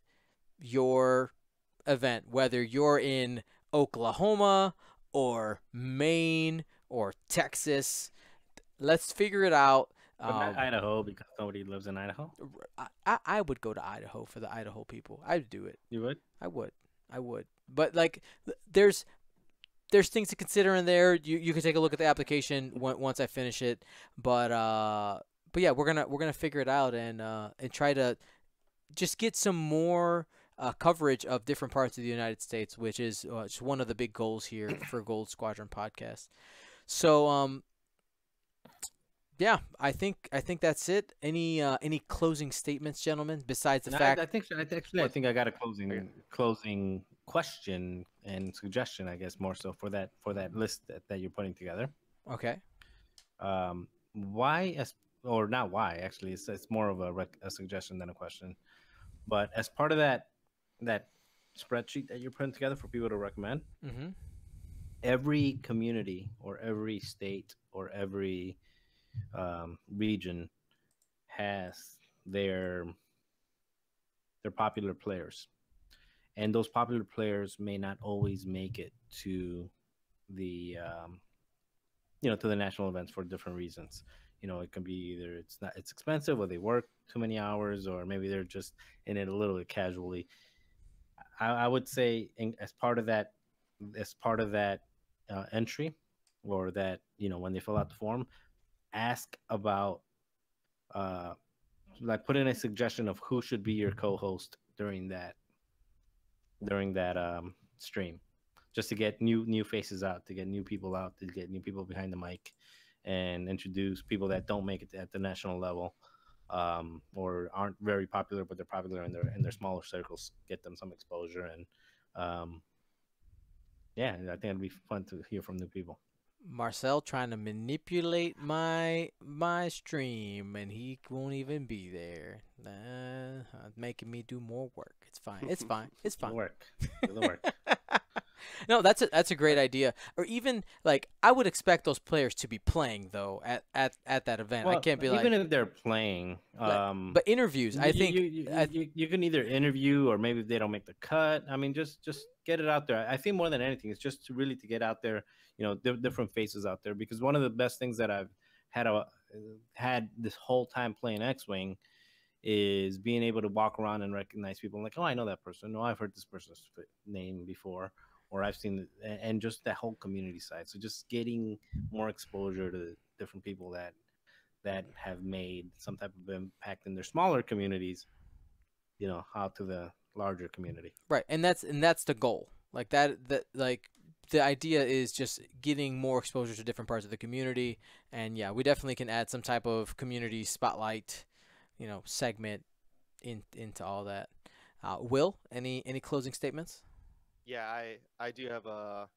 your event, whether you're in Oklahoma or Maine or Texas. Let's figure it out. But not Idaho, because nobody lives in Idaho. I would go to Idaho for the Idaho people. I'd do it. You would? I would. But like, there's things to consider in there. You can take a look at the application once I finish it. But yeah, we're gonna figure it out and try to just get some more coverage of different parts of the United States, which is just one of the big goals here for Gold Squadron Podcast. So yeah, I think that's it. Any closing statements, gentlemen? Besides the fact, I think I got a closing question and suggestion, I guess, more so for that list that you're putting together. Okay. Why or not why? Actually, it's more of a suggestion than a question. But as part of that spreadsheet that you're putting together for people to recommend, every community or every state or every region has their popular players, and those popular players may not always make it to the to the national events for different reasons. It can be either it's expensive, or they work too many hours, or maybe they're just in it a little bit casually. I would say as part of that entry, or that when they fill out the form, ask about like put in a suggestion of who should be your co-host during that stream, just to get new faces out, to get new people out, to get new people behind the mic, and introduce people that don't make it at the national level, or aren't very popular, but they're popular in their smaller circles. Get them some exposure, and yeah, I think it'd be fun to hear from new people. Marcel trying to manipulate my stream, and he won't even be there. Making me do more work. It's fine. It's fine. It's fine. Do the work. No, that's a great idea. Or even like, I would expect those players to be playing though at that event. Well, I can't be even if they're playing. But interviews, I think you can either interview, or maybe if they don't make the cut. I mean, just get it out there. I think more than anything, it's just to get out there. Different faces out there, because one of the best things that I've had this whole time playing X-Wing is being able to walk around and recognize people. I'm like, oh, I know that person. No, I've heard this person's name before, or I've seen it, and just that whole community side. So just getting more exposure to different people that have made some type of impact in their smaller communities, out to the larger community. Right, and that's the goal. Like that like. The idea is just getting more exposure to different parts of the community, and yeah, we definitely can add some type of community spotlight, segment into all that. Will, any closing statements? Yeah, I do have a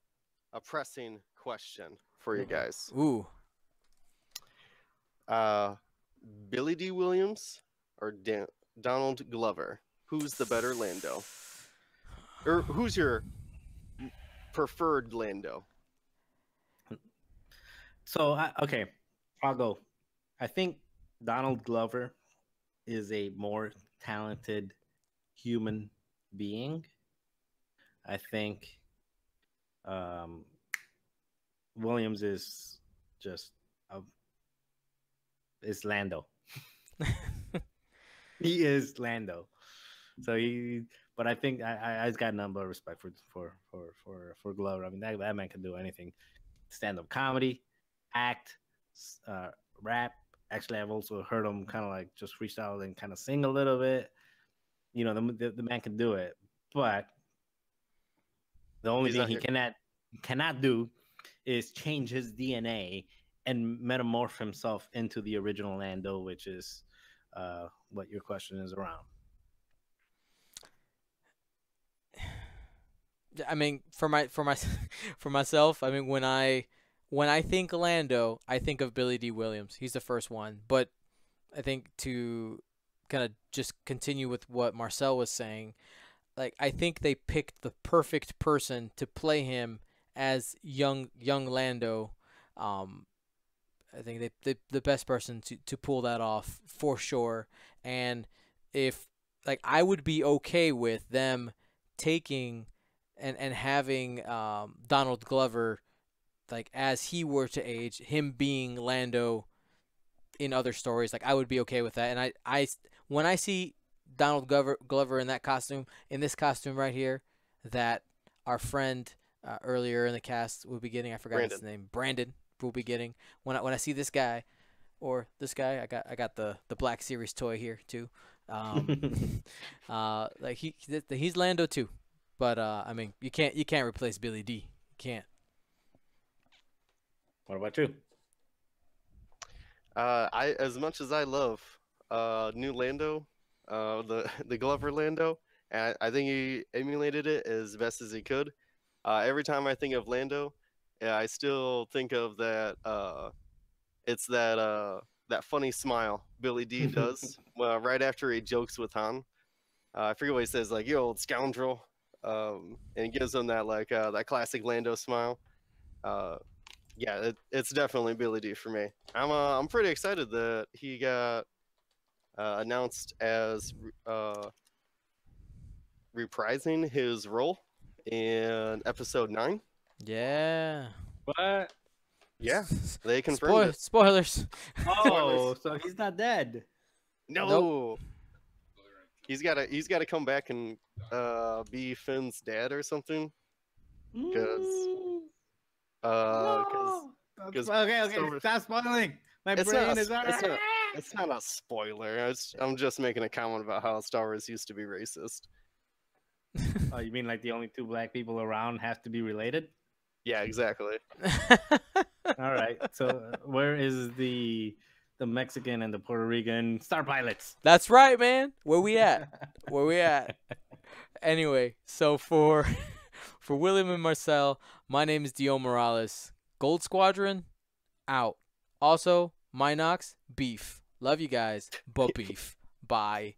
pressing question for you guys. Ooh. Billy D. Williams or Donald Glover? Who's the better Lando? Or who's your preferred Lando? So okay, I'll go. I think Donald Glover is a more talented human being. I think Williams is just is Lando. He is Lando. So but I think I just got a number of respect for Glover. I mean, that man can do anything. Stand-up comedy, act, rap. Actually, I've also heard him kind of like just freestyle and kind of sing a little bit. The man can do it. But the only thing he cannot do is change his DNA and metamorph himself into the original Lando, which is what your question is around. I mean, for for myself, I mean, when I think Lando, I think of Billy D. Williams. He's the first one. But I think to kind of just continue with what Marcel was saying, like I think they picked the perfect person to play him as young Lando. I think they the best person to pull that off for sure. And if like I would be okay with them taking and having Donald Glover like as he were to age, him being Lando in other stories, like I would be okay with that. And I when I see Donald Glover in that costume, in this costume right here, that our friend earlier in the cast will be getting, I forgot his name, Brandon will be getting. When I see this guy or this guy, I got the Black Series toy here too. Like he's Lando too, but I mean you can't replace Billy D. You can't. What about you? I as much as I love new Lando, the Glover Lando, and I think he emulated it as best as he could. Every time I think of Lando, yeah, I still think of that. It's that funny smile Billy D does right after he jokes with Han. I forget what he says, like "you old scoundrel," and he gives him that like that classic Lando smile. Yeah, it's definitely Billy D for me. I'm pretty excited that he got announced as reprising his role in Episode 9. Yeah. What? Yeah, they confirmed it. Spoilers. Oh, so he's not dead. No, Nope. he's gotta come back and be Finn's dad or something. Because okay, stop spoiling. My brain is alright. It's not a spoiler. I'm just making a comment about how Star Wars used to be racist. Oh, you mean like the only two black people around have to be related? Yeah, exactly. All right. So where is the Mexican and the Puerto Rican star pilots? That's right, man. Where we at? Where we at? Anyway, so for William and Marcel, my name is Dion Morales. Gold Squadron, out. Also, Minox, beef. Love you guys, but beef. Bye.